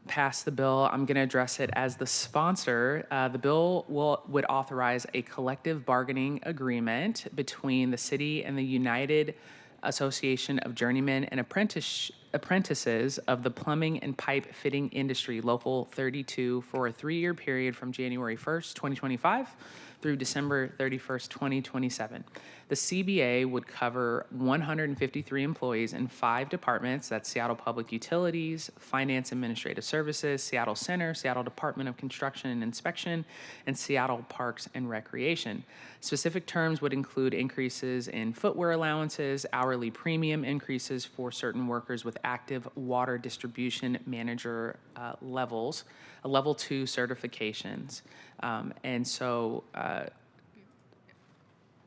pass the bill. I'm going to address it as the sponsor. The bill would authorize a collective bargaining agreement between the city and the United Association of Journeymen and Apprentices of the Plumbing and Pipe Fitting Industry, Local 32, for a 3-year period from January 1st, 2025 through December 31st, 2027. The CBA would cover 153 employees in 5 departments. That's Seattle Public Utilities, Finance Administrative Services, Seattle Center, Seattle Department of Construction and Inspection, and Seattle Parks and Recreation. Specific terms would include increases in footwear allowances, hourly premium increases for certain workers with active water distribution manager levels, level 2 certifications.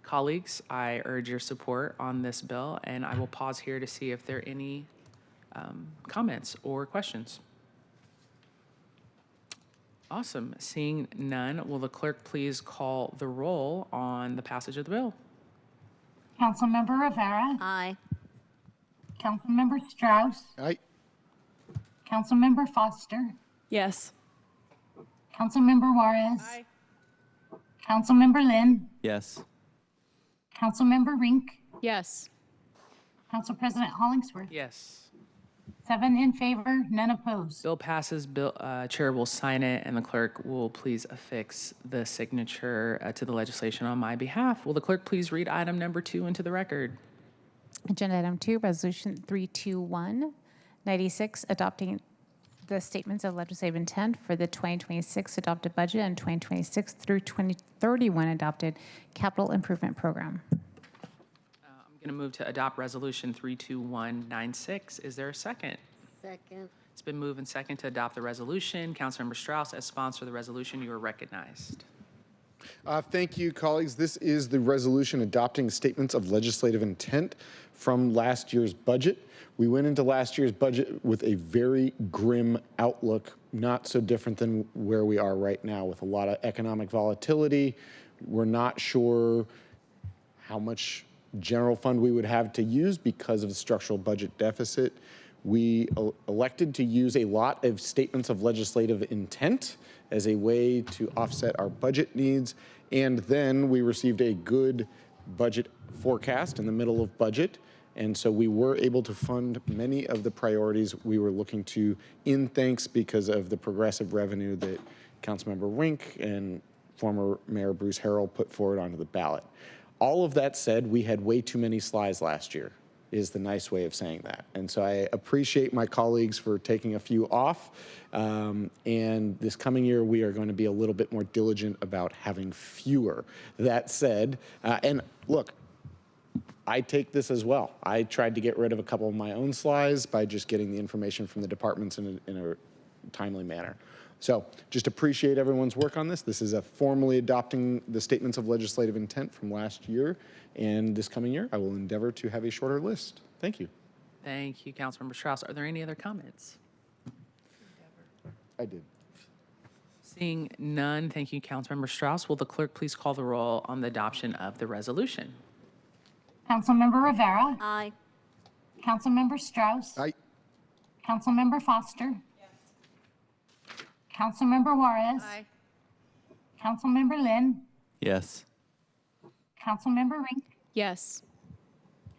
Colleagues, I urge your support on this bill, and I will pause here to see if there are any comments or questions. Awesome. Seeing none, will the clerk please call the roll on the passage of the bill? Councilmember Rivera. Aye. Councilmember Strauss. Aye. Councilmember Foster. Yes. Councilmember Juarez. Aye. Councilmember Lynn. Yes. Councilmember Rink. Yes. Council President Hollingsworth. Yes. 7 in favor, none opposed. Bill passes. Chair will sign it, and the clerk will please affix the signature to the legislation on my behalf. Will the clerk please read item number 2 into the record? Agenda item 2, resolution 32196, adopting the statements of legislative intent for the 2026 adopted budget and 2026 through 2031 adopted capital improvement program. I'm going to move to adopt resolution 32196. Is there a second? Second. It's been moved and second to adopt the resolution. Councilmember Strauss, as sponsor of the resolution, you are recognized. Thank you, colleagues. This is the resolution adopting statements of legislative intent from last year's budget. We went into last year's budget with a very grim outlook, not so different than where we are right now, with a lot of economic volatility. We're not sure how much general fund we would have to use because of the structural budget deficit. We elected to use a lot of statements of legislative intent as a way to offset our budget needs. And then we received a good budget forecast in the middle of budget. And so we were able to fund many of the priorities we were looking to, in thanks because of the progressive revenue that Councilmember Rink and former Mayor Bruce Harrell put forward onto the ballot. All of that said, we had way too many slides last year, is the nice way of saying that. And so I appreciate my colleagues for taking a few off. And this coming year, we are going to be a little bit more diligent about having fewer. That said, and look, I take this as well. I tried to get rid of a couple of my own slides by just getting the information from the departments in a timely manner. So just appreciate everyone's work on this. This is a formally adopting the statements of legislative intent from last year. And this coming year, I will endeavor to have a shorter list. Thank you. Thank you, Councilmember Strauss. Are there any other comments? I did. Seeing none, thank you, Councilmember Strauss. Will the clerk please call the roll on the adoption of the resolution? Councilmember Rivera. Aye. Councilmember Strauss. Aye. Councilmember Foster. Councilmember Juarez. Aye. Councilmember Lynn. Yes. Councilmember Rink. Yes.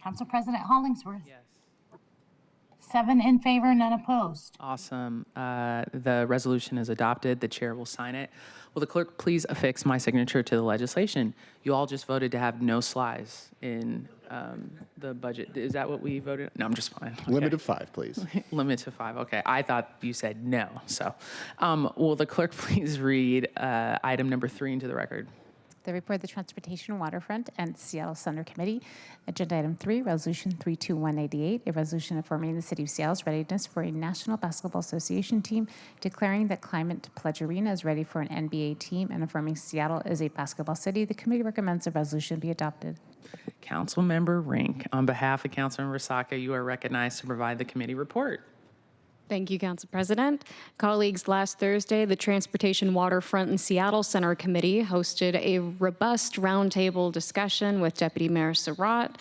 Council President Hollingsworth. Yes. 7 in favor, none opposed. Awesome. The resolution is adopted. The chair will sign it. Will the clerk please affix my signature to the legislation? You all just voted to have no slides in the budget. Is that what we voted? No, I'm just fine. Okay. Limit of 5, please. Limit to 5. Okay. I thought you said no. So will the clerk please read item number 3 into the record? The report of the Transportation, Waterfront, and Seattle Center Committee. Agenda item 3, resolution 32188, a resolution affirming the City of Seattle's readiness for a National Basketball Association team, declaring that Climate Pledge Arena is ready for an NBA team, and affirming Seattle is a basketball city. The committee recommends the resolution be adopted. Councilmember Rink, on behalf of Councilmember Saka, you are recognized to provide the committee report. Thank you, Council President. Colleagues, last Thursday, the Transportation, Waterfront, and Seattle Center Committee hosted a robust roundtable discussion with Deputy Mayor Surratt,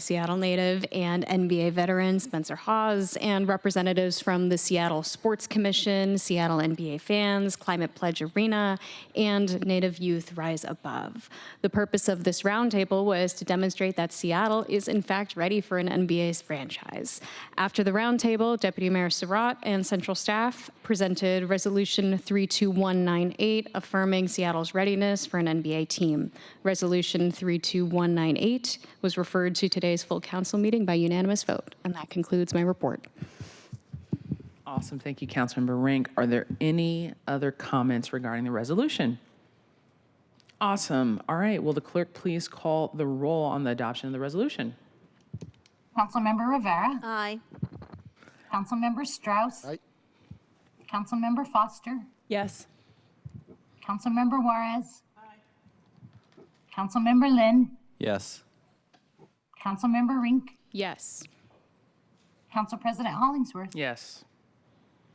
Seattle native, and NBA veteran Spencer Hawes, and representatives from the Seattle Sports Commission, Seattle NBA Fans, Climate Pledge Arena, and Native Youth Rise Above. The purpose of this roundtable was to demonstrate that Seattle is in fact ready for an NBA franchise. After the roundtable, Deputy Mayor Surratt and central staff presented Resolution 32198, affirming Seattle's readiness for an NBA team. Resolution 32198 was referred to today's full council meeting by unanimous vote, and that concludes my report. Awesome. Thank you, Councilmember Rink. Are there any other comments regarding the resolution? Awesome. All right. Will the clerk please call the roll on the adoption of the resolution? Councilmember Rivera. Aye. Councilmember Strauss. Aye. Councilmember Foster. Yes. Councilmember Juarez. Aye. Councilmember Lynn. Yes. Councilmember Rink. Yes. Council President Hollingsworth. Yes.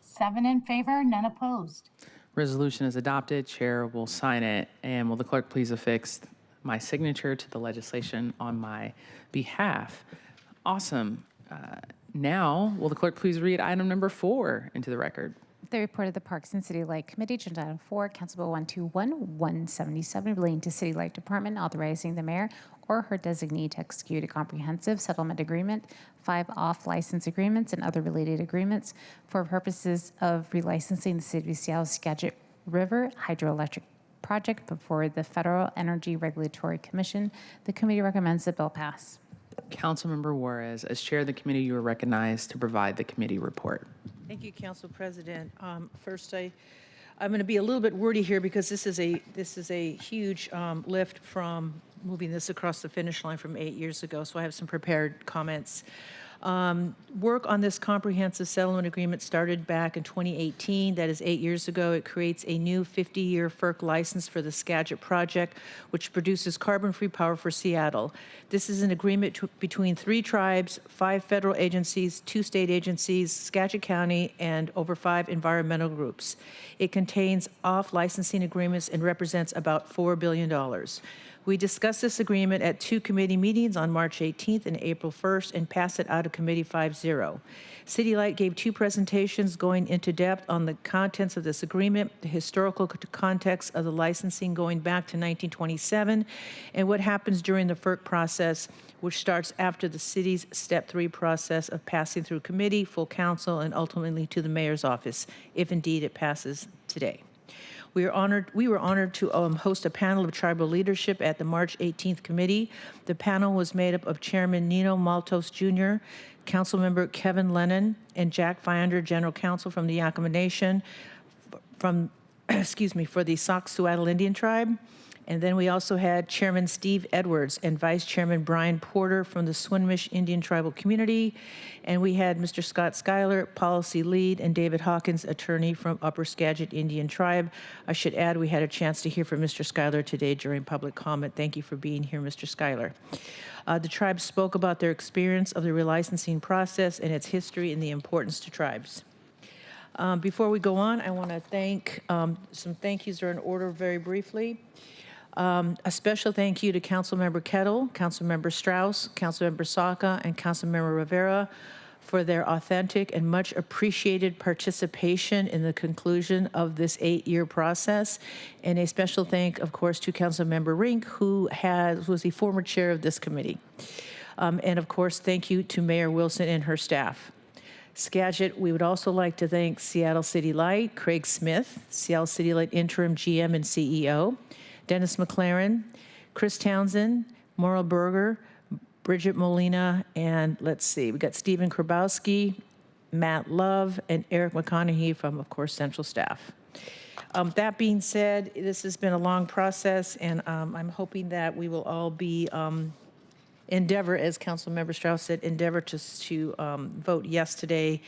7 in favor, none opposed. Resolution is adopted. Chair will sign it. And will the clerk please affix my signature to the legislation on my behalf? Awesome. Now, will the clerk please read item number 4 into the record? The report of the Parks and City Light Committee, Agenda Item 4, Council Bill 121-177, relating to City Light Department, authorizing the mayor or her designee to execute a comprehensive settlement agreement, 5 off-license agreements, and other related agreements for purposes of relicensing the City of Seattle Skagit River Hydroelectric project before the Federal Energy Regulatory Commission. The committee recommends the bill pass. Councilmember Juarez, as chair of the committee, you are recognized to provide the committee report. Thank you, Council President. First, I'm going to be a little bit wordy here because this is a huge lift from moving this across the finish line from 8 years ago. So I have some prepared comments. Work on this comprehensive settlement agreement started back in 2018. That is 8 years ago. It creates a new 50-year FERC license for the Skagit project, which produces carbon-free power for Seattle. This is an agreement between 3 tribes, 5 federal agencies, 2 state agencies, Skagit County, and over 5 environmental groups. It contains off-licensing agreements and represents about $4 billion. We discussed this agreement at 2 committee meetings on March 18th and April 1st and passed it out of committee 5-0. City Light gave 2 presentations going into depth on the contents of this agreement, the historical context of the licensing going back to 1927, and what happens during the FERC process, which starts after the city's Step 3 process of passing through committee, full council, and ultimately to the mayor's office, if indeed it passes today. We were honored to host a panel of tribal leadership at the March 18th committee. The panel was made up of Chairman Nino Maltos Jr., Councilmember Kevin Lennon, and Jack Fiander, General Counsel from the Yakama Nation, for the Sauk-Suiattle Indian Tribe. And then we also had Chairman Steve Edwards and Vice Chairman Brian Porter from the Snohomish Indian Tribal Community. And we had Mr. Scott Schuyler, Policy Lead, and David Hawkins, Attorney from Upper Skagit Indian Tribe. I should add, we had a chance to hear from Mr. Schuyler today during public comment. Thank you for being here, Mr. Schuyler. The tribe spoke about their experience of the relicensing process and its history and the importance to tribes. Before we go on, I want to thank, some thank yous are in order very briefly. A special thank you to Councilmember Kettle, Councilmember Strauss, Councilmember Saka, and Councilmember Rivera for their authentic and much appreciated participation in the conclusion of this 8-year process. And a special thank, of course, to Councilmember Rink, who was the former chair of this committee. And of course, thank you to Mayor Wilson and her staff. Skagit, we would also like to thank Seattle City Light, Craig Smith, Seattle City Light Interim GM and CEO, Dennis McLaren, Chris Townsend, Maura Berger, Bridget Molina, and let's see, we got Stephen Krabowski, Matt Love, and Eric McConaughey from, of course, Central Staff. That being said, this has been a long process, and I'm hoping that we will all be endeavor, as Councilmember Strauss said, endeavor to vote yes today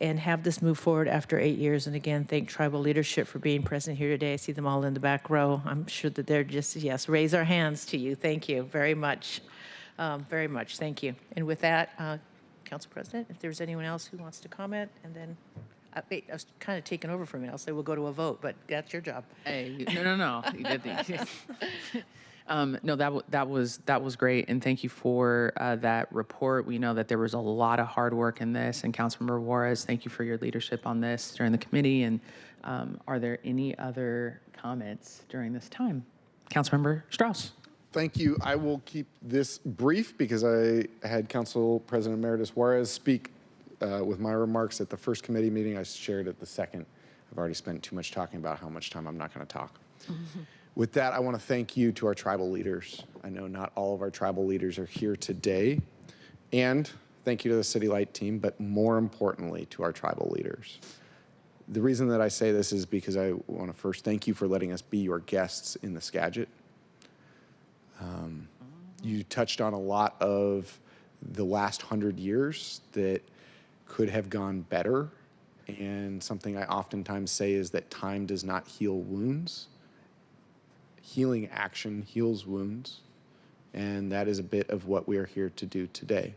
and have this move forward after 8 years. And again, thank tribal leadership for being present here today. I see them all in the back row. I'm sure that they're just, yes, raise our hands to you. Thank you very much. Very much, thank you. And with that, Council President, if there's anyone else who wants to comment, and then, wait, I was kind of taking over for a minute. I'll say we'll go to a vote, but that's your job. Hey, no. You did no, that was great, and thank you for that report. We know that there was a lot of hard work in this, and Councilmember Juarez, thank you for your leadership on this during the committee. And are there any other comments during this time? Councilmember Strauss. Thank you. I will keep this brief because I had Council President Emeritus Juarez speak with my remarks at the first committee meeting. I shared at the second. I've already spent too much talking about how much time I'm not going to talk. With that, I want to thank you to our tribal leaders. I know not all of our tribal leaders are here today. And thank you to the City Light team, but more importantly, to our tribal leaders. The reason that I say this is because I want to first thank you for letting us be your guests in the Skagit. You touched on a lot of the last 100 years that could have gone better. And something I oftentimes say is that time does not heal wounds. Healing action heals wounds, and that is a bit of what we are here to do today.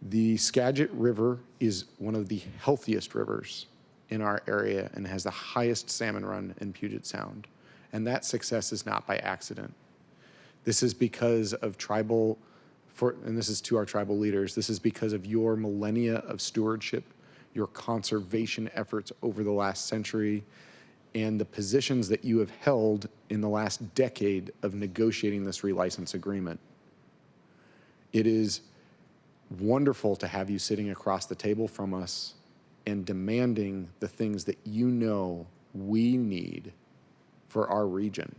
The Skagit River is one of the healthiest rivers in our area and has the highest salmon run in Puget Sound, and that success is not by accident. This is because of tribal and this is to our tribal leaders, this is because of your millennia of stewardship, your conservation efforts over the last century, and the positions that you have held in the last decade of negotiating this relicense agreement. It is wonderful to have you sitting across the table from us and demanding the things that you know we need for our region.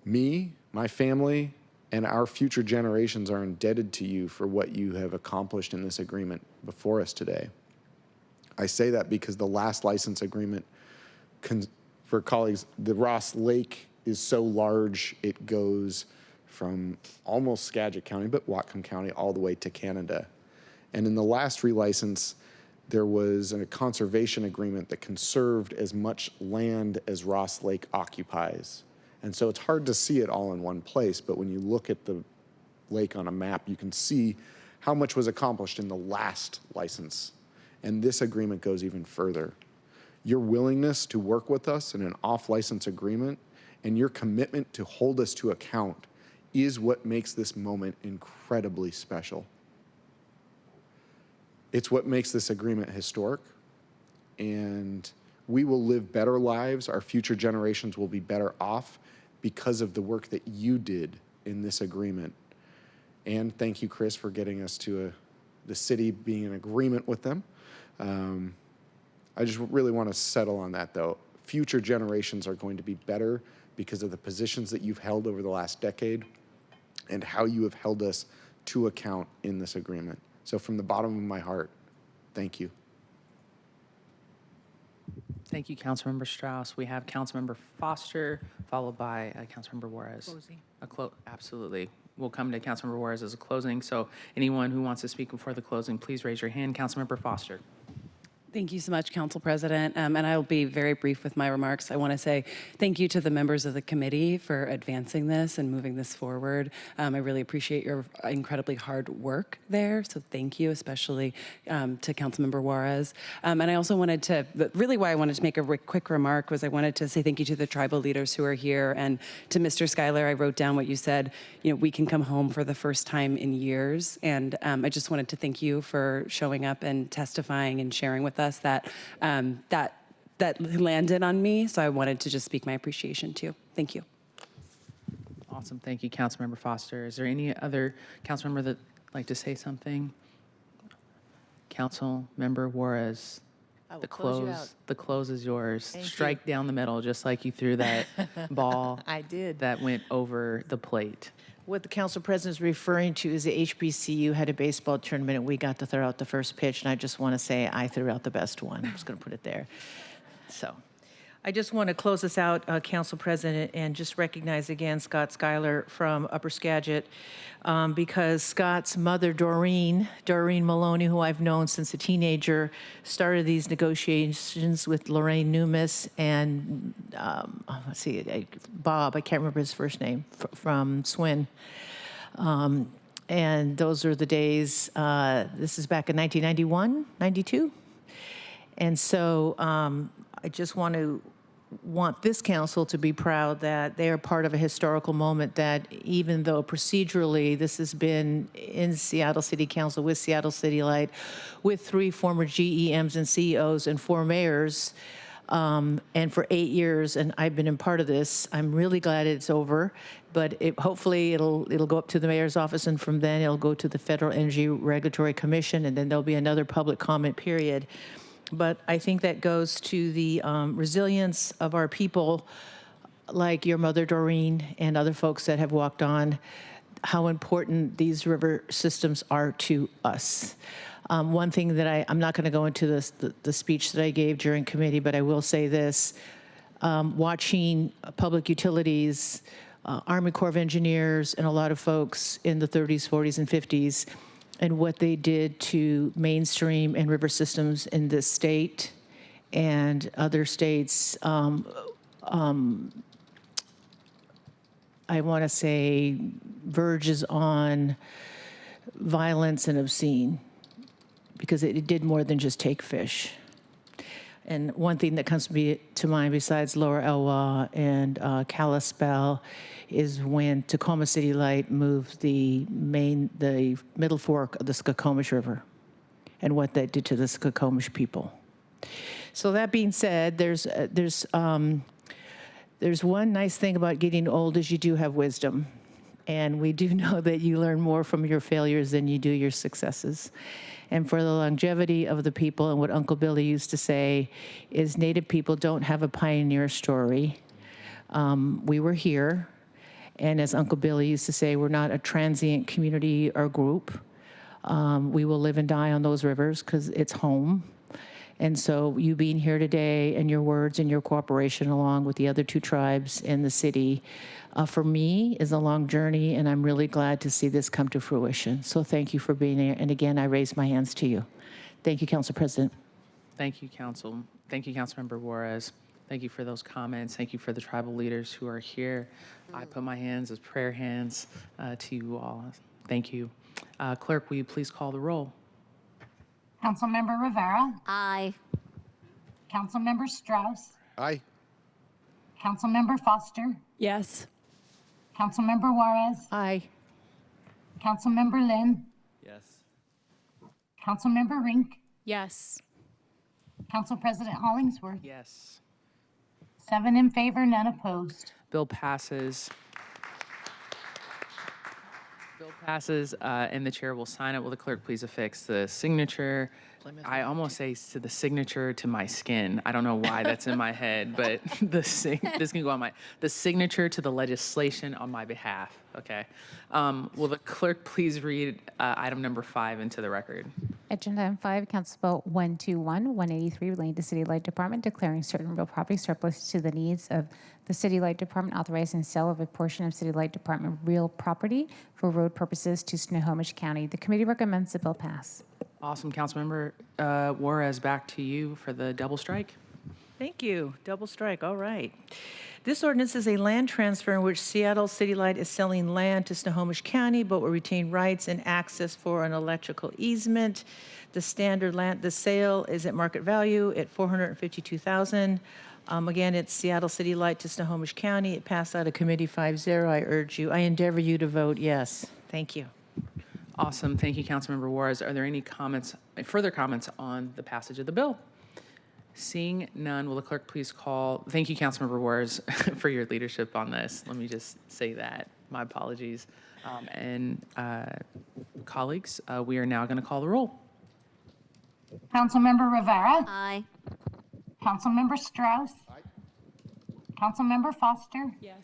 Me, my family, and our future generations are indebted to you for what you have accomplished in this agreement before us today. I say that because the last license agreement, for colleagues, the Ross Lake is so large, it goes from almost Skagit County, but Whatcom County, all the way to Canada. And in the last relicense, there was a conservation agreement that conserved as much land as Ross Lake occupies. And so it's hard to see it all in one place, but when you look at the lake on a map, you can see how much was accomplished in the last license. And this agreement goes even further. Your willingness to work with us in an off-license agreement and your commitment to hold us to account is what makes this moment incredibly special. It's what makes this agreement historic, and we will live better lives. Our future generations will be better off because of the work that you did in this agreement. And thank you, Chris, for getting us to the city being in agreement with them. I just really want to settle on that, though. Future generations are going to be better because of the positions that you've held over the last decade and how you have held us to account in this agreement. So from the bottom of my heart, thank you. Thank you, Councilmember Strauss. We have Councilmember Foster, followed by Councilmember Juarez. Closing. Absolutely. We'll come to Councilmember Juarez as a closing. So anyone who wants to speak before the closing, please raise your hand. Councilmember Foster. Thank you so much, Council President. And I'll be very brief with my remarks. I want to say thank you to the members of the committee for advancing this and moving this forward. I really appreciate your incredibly hard work there. So thank you, especially to Councilmember Juarez. And I also wanted to, really why I wanted to make a quick remark was I wanted to say thank you to the tribal leaders who are here. And to Mr. Schuyler, I wrote down what you said, we can come home for the first time in years. And I just wanted to thank you for showing up and testifying and sharing with us that landed on me. So I wanted to just speak my appreciation too. Thank you. Awesome. Thank you, Councilmember Foster. Is there any other council member that'd like to say something? Councilmember Juarez. The close is yours. Strike down the middle, just like you threw that ball. I did. That went over the plate. What the council president is referring to is the HBCU had a baseball tournament and we got to throw out the first pitch, and I just want to say I threw out the best one. I'm just going to put it there. So I just want to close this out, Council President, and just recognize again Scott Schuyler from Upper Skagit, because Scott's mother, Doreen Maloney, who I've known since a teenager, started these negotiations with Lorraine Numis and, Bob, I can't remember his first name, from SWIN. And those are the days, this is back in 1991, 92. And so I just want this council to be proud that they are part of a historical moment, that even though procedurally this has been in Seattle City Council with Seattle City Light, with 3 former GEMs and CEOs and 4 mayors, and for 8 years, and I've been a part of this. I'm really glad it's over, but hopefully it'll go up to the mayor's office, and from then it'll go to the Federal Energy Regulatory Commission, and then there'll be another public comment period. But I think that goes to the resilience of our people, like your mother, Doreen, and other folks that have walked on, how important these river systems are to us. One thing that I'm not going to go into the speech that I gave during committee, but I will say this. Watching public utilities, Army Corps of Engineers, and a lot of folks in the 30s, 40s, and 50s, and what they did to mainstream and river systems in this state and other states, I want to say verges on violence and obscene, because it did more than just take fish. And one thing that comes to mind besides Lower Elwha and Kalispell is when Tacoma City Light moved the middle fork of the Snohomish River and what that did to the Snohomish people. So that being said, there's one nice thing about getting old is you do have wisdom. And we do know that you learn more from your failures than you do your successes. And for the longevity of the people, and what Uncle Billy used to say is Native people don't have a pioneer story. We were here. And as Uncle Billy used to say, we're not a transient community or group. We will live and die on those rivers because it's home. And so you being here today and your words and your cooperation along with the other two tribes in the city, for me, is a long journey, and I'm really glad to see this come to fruition. So thank you for being here. And again, I raise my hands to you. Thank you, Council President. Thank you, Council. Thank you, Councilmember Juarez. Thank you for those comments. Thank you for the tribal leaders who are here. I put my hands as prayer hands to you all. Thank you. Clerk, will you please call the roll? Councilmember Rivera. Aye. Councilmember Strauss. Aye. Councilmember Foster. Yes. Councilmember Juarez. Aye. Councilmember Lynn. Yes. Councilmember Rink. Yes. Council President Hollingsworth. Yes. 7 in favor, none opposed. Bill passes. Bill passes, and the chair will sign it. Will the clerk please affix the signature? I almost say to the signature to my skin. I don't know why that's in my head, but this can go on the signature to the legislation on my behalf. Okay. Will the clerk please read item number 5 into the record? Agenda item 5, Council Bill 121-183, relating to City Light Department declaring certain real property surplus to the needs of the City Light Department, authorizing sale of a portion of City Light Department real property for road purposes to Snohomish County. The committee recommends the bill pass. Awesome. Councilmember Juarez, back to you for the double strike. Thank you. Double strike. All right. This ordinance is a land transfer in which Seattle City Light is selling land to Snohomish County, but will retain rights and access for an electrical easement. The sale is at market value at $452,000. Again, it's Seattle City Light to Snohomish County. It passed out of committee 5-0. I endeavor you to vote yes. Thank you. Awesome. Thank you, Councilmember Juarez. Are there any further comments on the passage of the bill? Seeing none, will the clerk please call? Thank you, Councilmember Juarez, for your leadership on this. Let me just say that. My apologies. Colleagues, we are now going to call the roll. Councilmember Rivera. Aye. Councilmember Strauss. Aye. Councilmember Foster. Yes.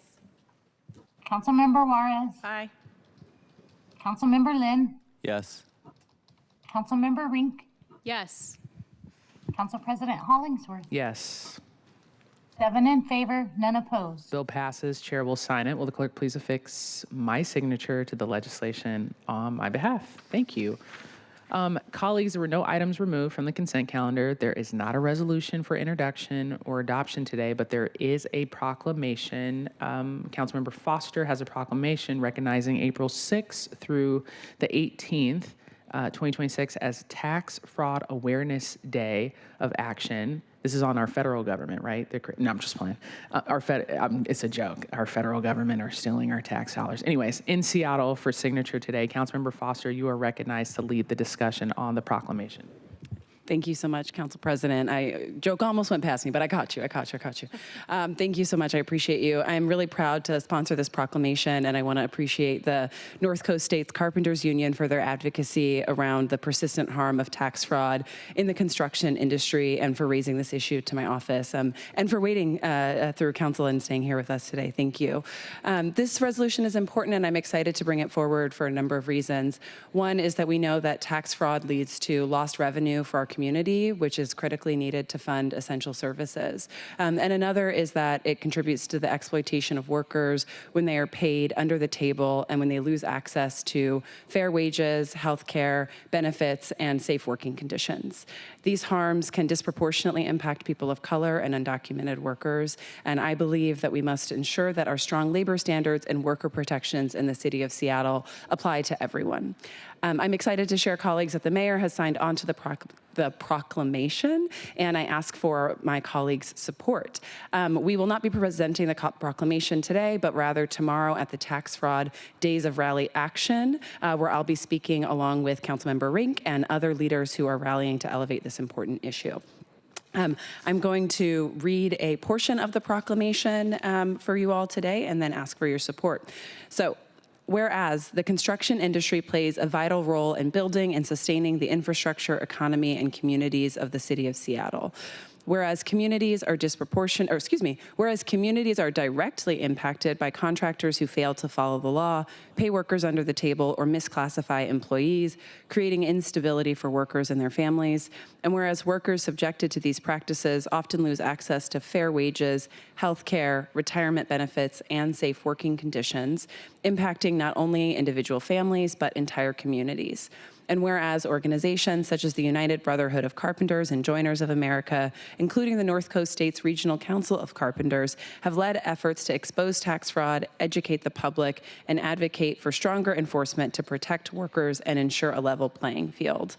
Councilmember Juarez. Aye. Councilmember Lynn. Yes. Councilmember Rink. Yes. Council President Hollingsworth. Yes. 7 in favor, none opposed. Bill passes. Chair will sign it. Will the clerk please affix my signature to the legislation on my behalf? Thank you. Colleagues, there were no items removed from the consent calendar. There is not a resolution for introduction or adoption today, but there is a proclamation. Councilmember Foster has a proclamation recognizing April 6th through the 18th, 2026 as Tax Fraud Awareness Day of Action. This is on our federal government, right? No, I'm just playing. It's a joke. Our federal government are stealing our tax dollars. Anyways, in Seattle for signature today, Councilmember Foster, you are recognized to lead the discussion on the proclamation. Thank you so much, Council President. Joke almost went past me, but I caught you. Thank you so much. I appreciate you. I'm really proud to sponsor this proclamation, and I want to appreciate the North Coast States Carpenters Union for their advocacy around the persistent harm of tax fraud in the construction industry and for raising this issue to my office and for waiting through Council and staying here with us today. Thank you. This resolution is important, and I'm excited to bring it forward for a number of reasons. One is that we know that tax fraud leads to lost revenue for our community, which is critically needed to fund essential services. And another is that it contributes to the exploitation of workers when they are paid under the table and when they lose access to fair wages, health care, benefits, and safe working conditions. These harms can disproportionately impact people of color and undocumented workers, and I believe that we must ensure that our strong labor standards and worker protections in the city of Seattle apply to everyone. I'm excited to share, colleagues, that the mayor has signed on to the the Proclamation, and I ask for my colleagues' support. We will not be presenting the Proclamation today, but rather tomorrow at the Tax Fraud Days of Rally Action, where I'll be speaking along with Councilmember Rink and other leaders who are rallying to elevate this important issue. I'm going to read a portion of the proclamation for you all today and then ask for your support. So, whereas the construction industry plays a vital role in building and sustaining the infrastructure, economy, and communities of the city of Seattle. Whereas communities are directly impacted by contractors who fail to follow the law, pay workers under the table, or misclassify employees, creating instability for workers and their families. And whereas workers subjected to these practices often lose access to fair wages, health care, retirement benefits, and safe working conditions, impacting not only individual families, but entire communities. And whereas organizations such as the United Brotherhood of Carpenters and Joiners of America, including the North Coast States Regional Council of Carpenters, have led efforts to expose tax fraud, educate the public, and advocate for stronger enforcement to protect workers and ensure a level playing field.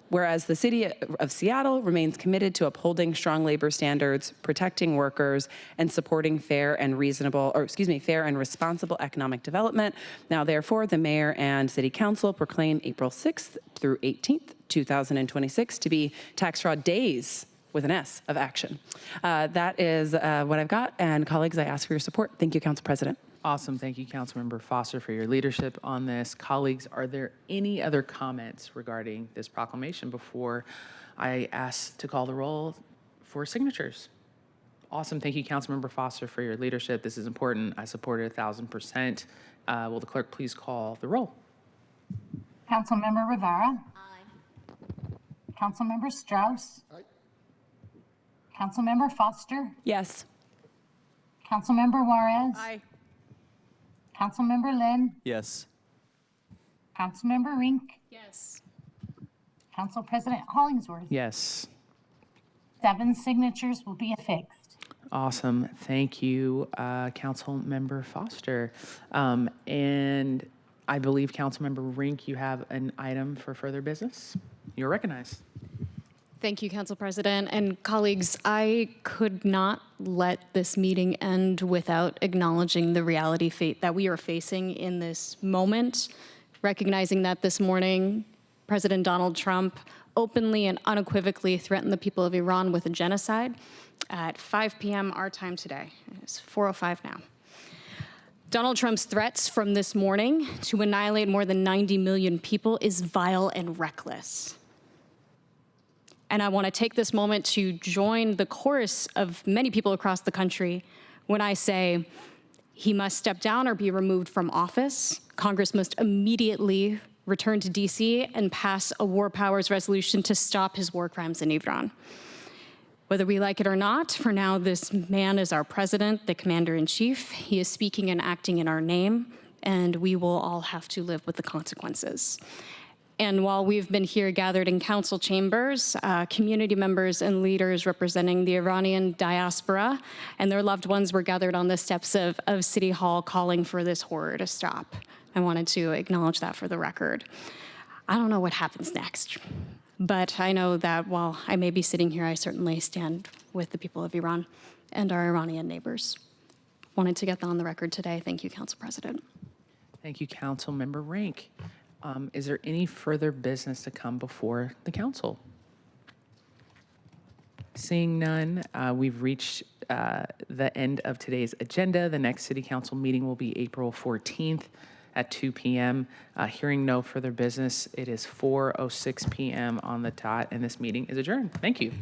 Whereas the city of Seattle remains committed to upholding strong labor standards, protecting workers, and supporting fair and responsible economic development. Now, therefore, the mayor and city council proclaim April 6th through 18th, 2026 to be Tax Fraud Days with an S of action. That is what I've got. And colleagues, I ask for your support. Thank you, Council President. Awesome. Thank you, Councilmember Foster, for your leadership on this. Colleagues, are there any other comments regarding this proclamation before I ask to call the roll for signatures? Awesome. Thank you, Councilmember Foster, for your leadership. This is important. I support it 1,000%. Will the clerk please call the roll? Councilmember Rivera. Aye. Councilmember Strauss. Aye. Councilmember Foster. Yes. Councilmember Juarez. Aye. Councilmember Lynn. Yes. Councilmember Rink. Yes. Council President Hollingsworth. Yes. 7 signatures will be affixed. Awesome. Thank you, Councilmember Foster. And I believe, Councilmember Rink, you have an item for further business. You're recognized. Thank you, Council President. And colleagues, I could not let this meeting end without acknowledging the reality that we are facing in this moment, recognizing that this morning, President Donald Trump openly and unequivocally threatened the people of Iran with a genocide at 5 p.m. our time today. It's 4:05 now. Donald Trump's threats from this morning to annihilate more than 90 million people is vile and reckless. And I want to take this moment to join the chorus of many people across the country when I say he must step down or be removed from office. Congress must immediately return to D.C. and pass a war powers resolution to stop his war crimes in Iran. Whether we like it or not, for now, this man is our president, the commander-in-chief. He is speaking and acting in our name, and we will all have to live with the consequences. And while we've been here gathered in council chambers, community members and leaders representing the Iranian diaspora and their loved ones were gathered on the steps of City Hall calling for this horror to stop. I wanted to acknowledge that for the record. I don't know what happens next, but I know that while I may be sitting here, I certainly stand with the people of Iran and our Iranian neighbors. Wanted to get that on the record today. Thank you, Council President. Thank you, Councilmember Rink. Is there any further business to come before the council? Seeing none, we've reached the end of today's agenda. The next city council meeting will be April 14th at 2 p.m. Hearing no further business, it is 4:06 p.m. on the dot, and this meeting is adjourned. Thank you.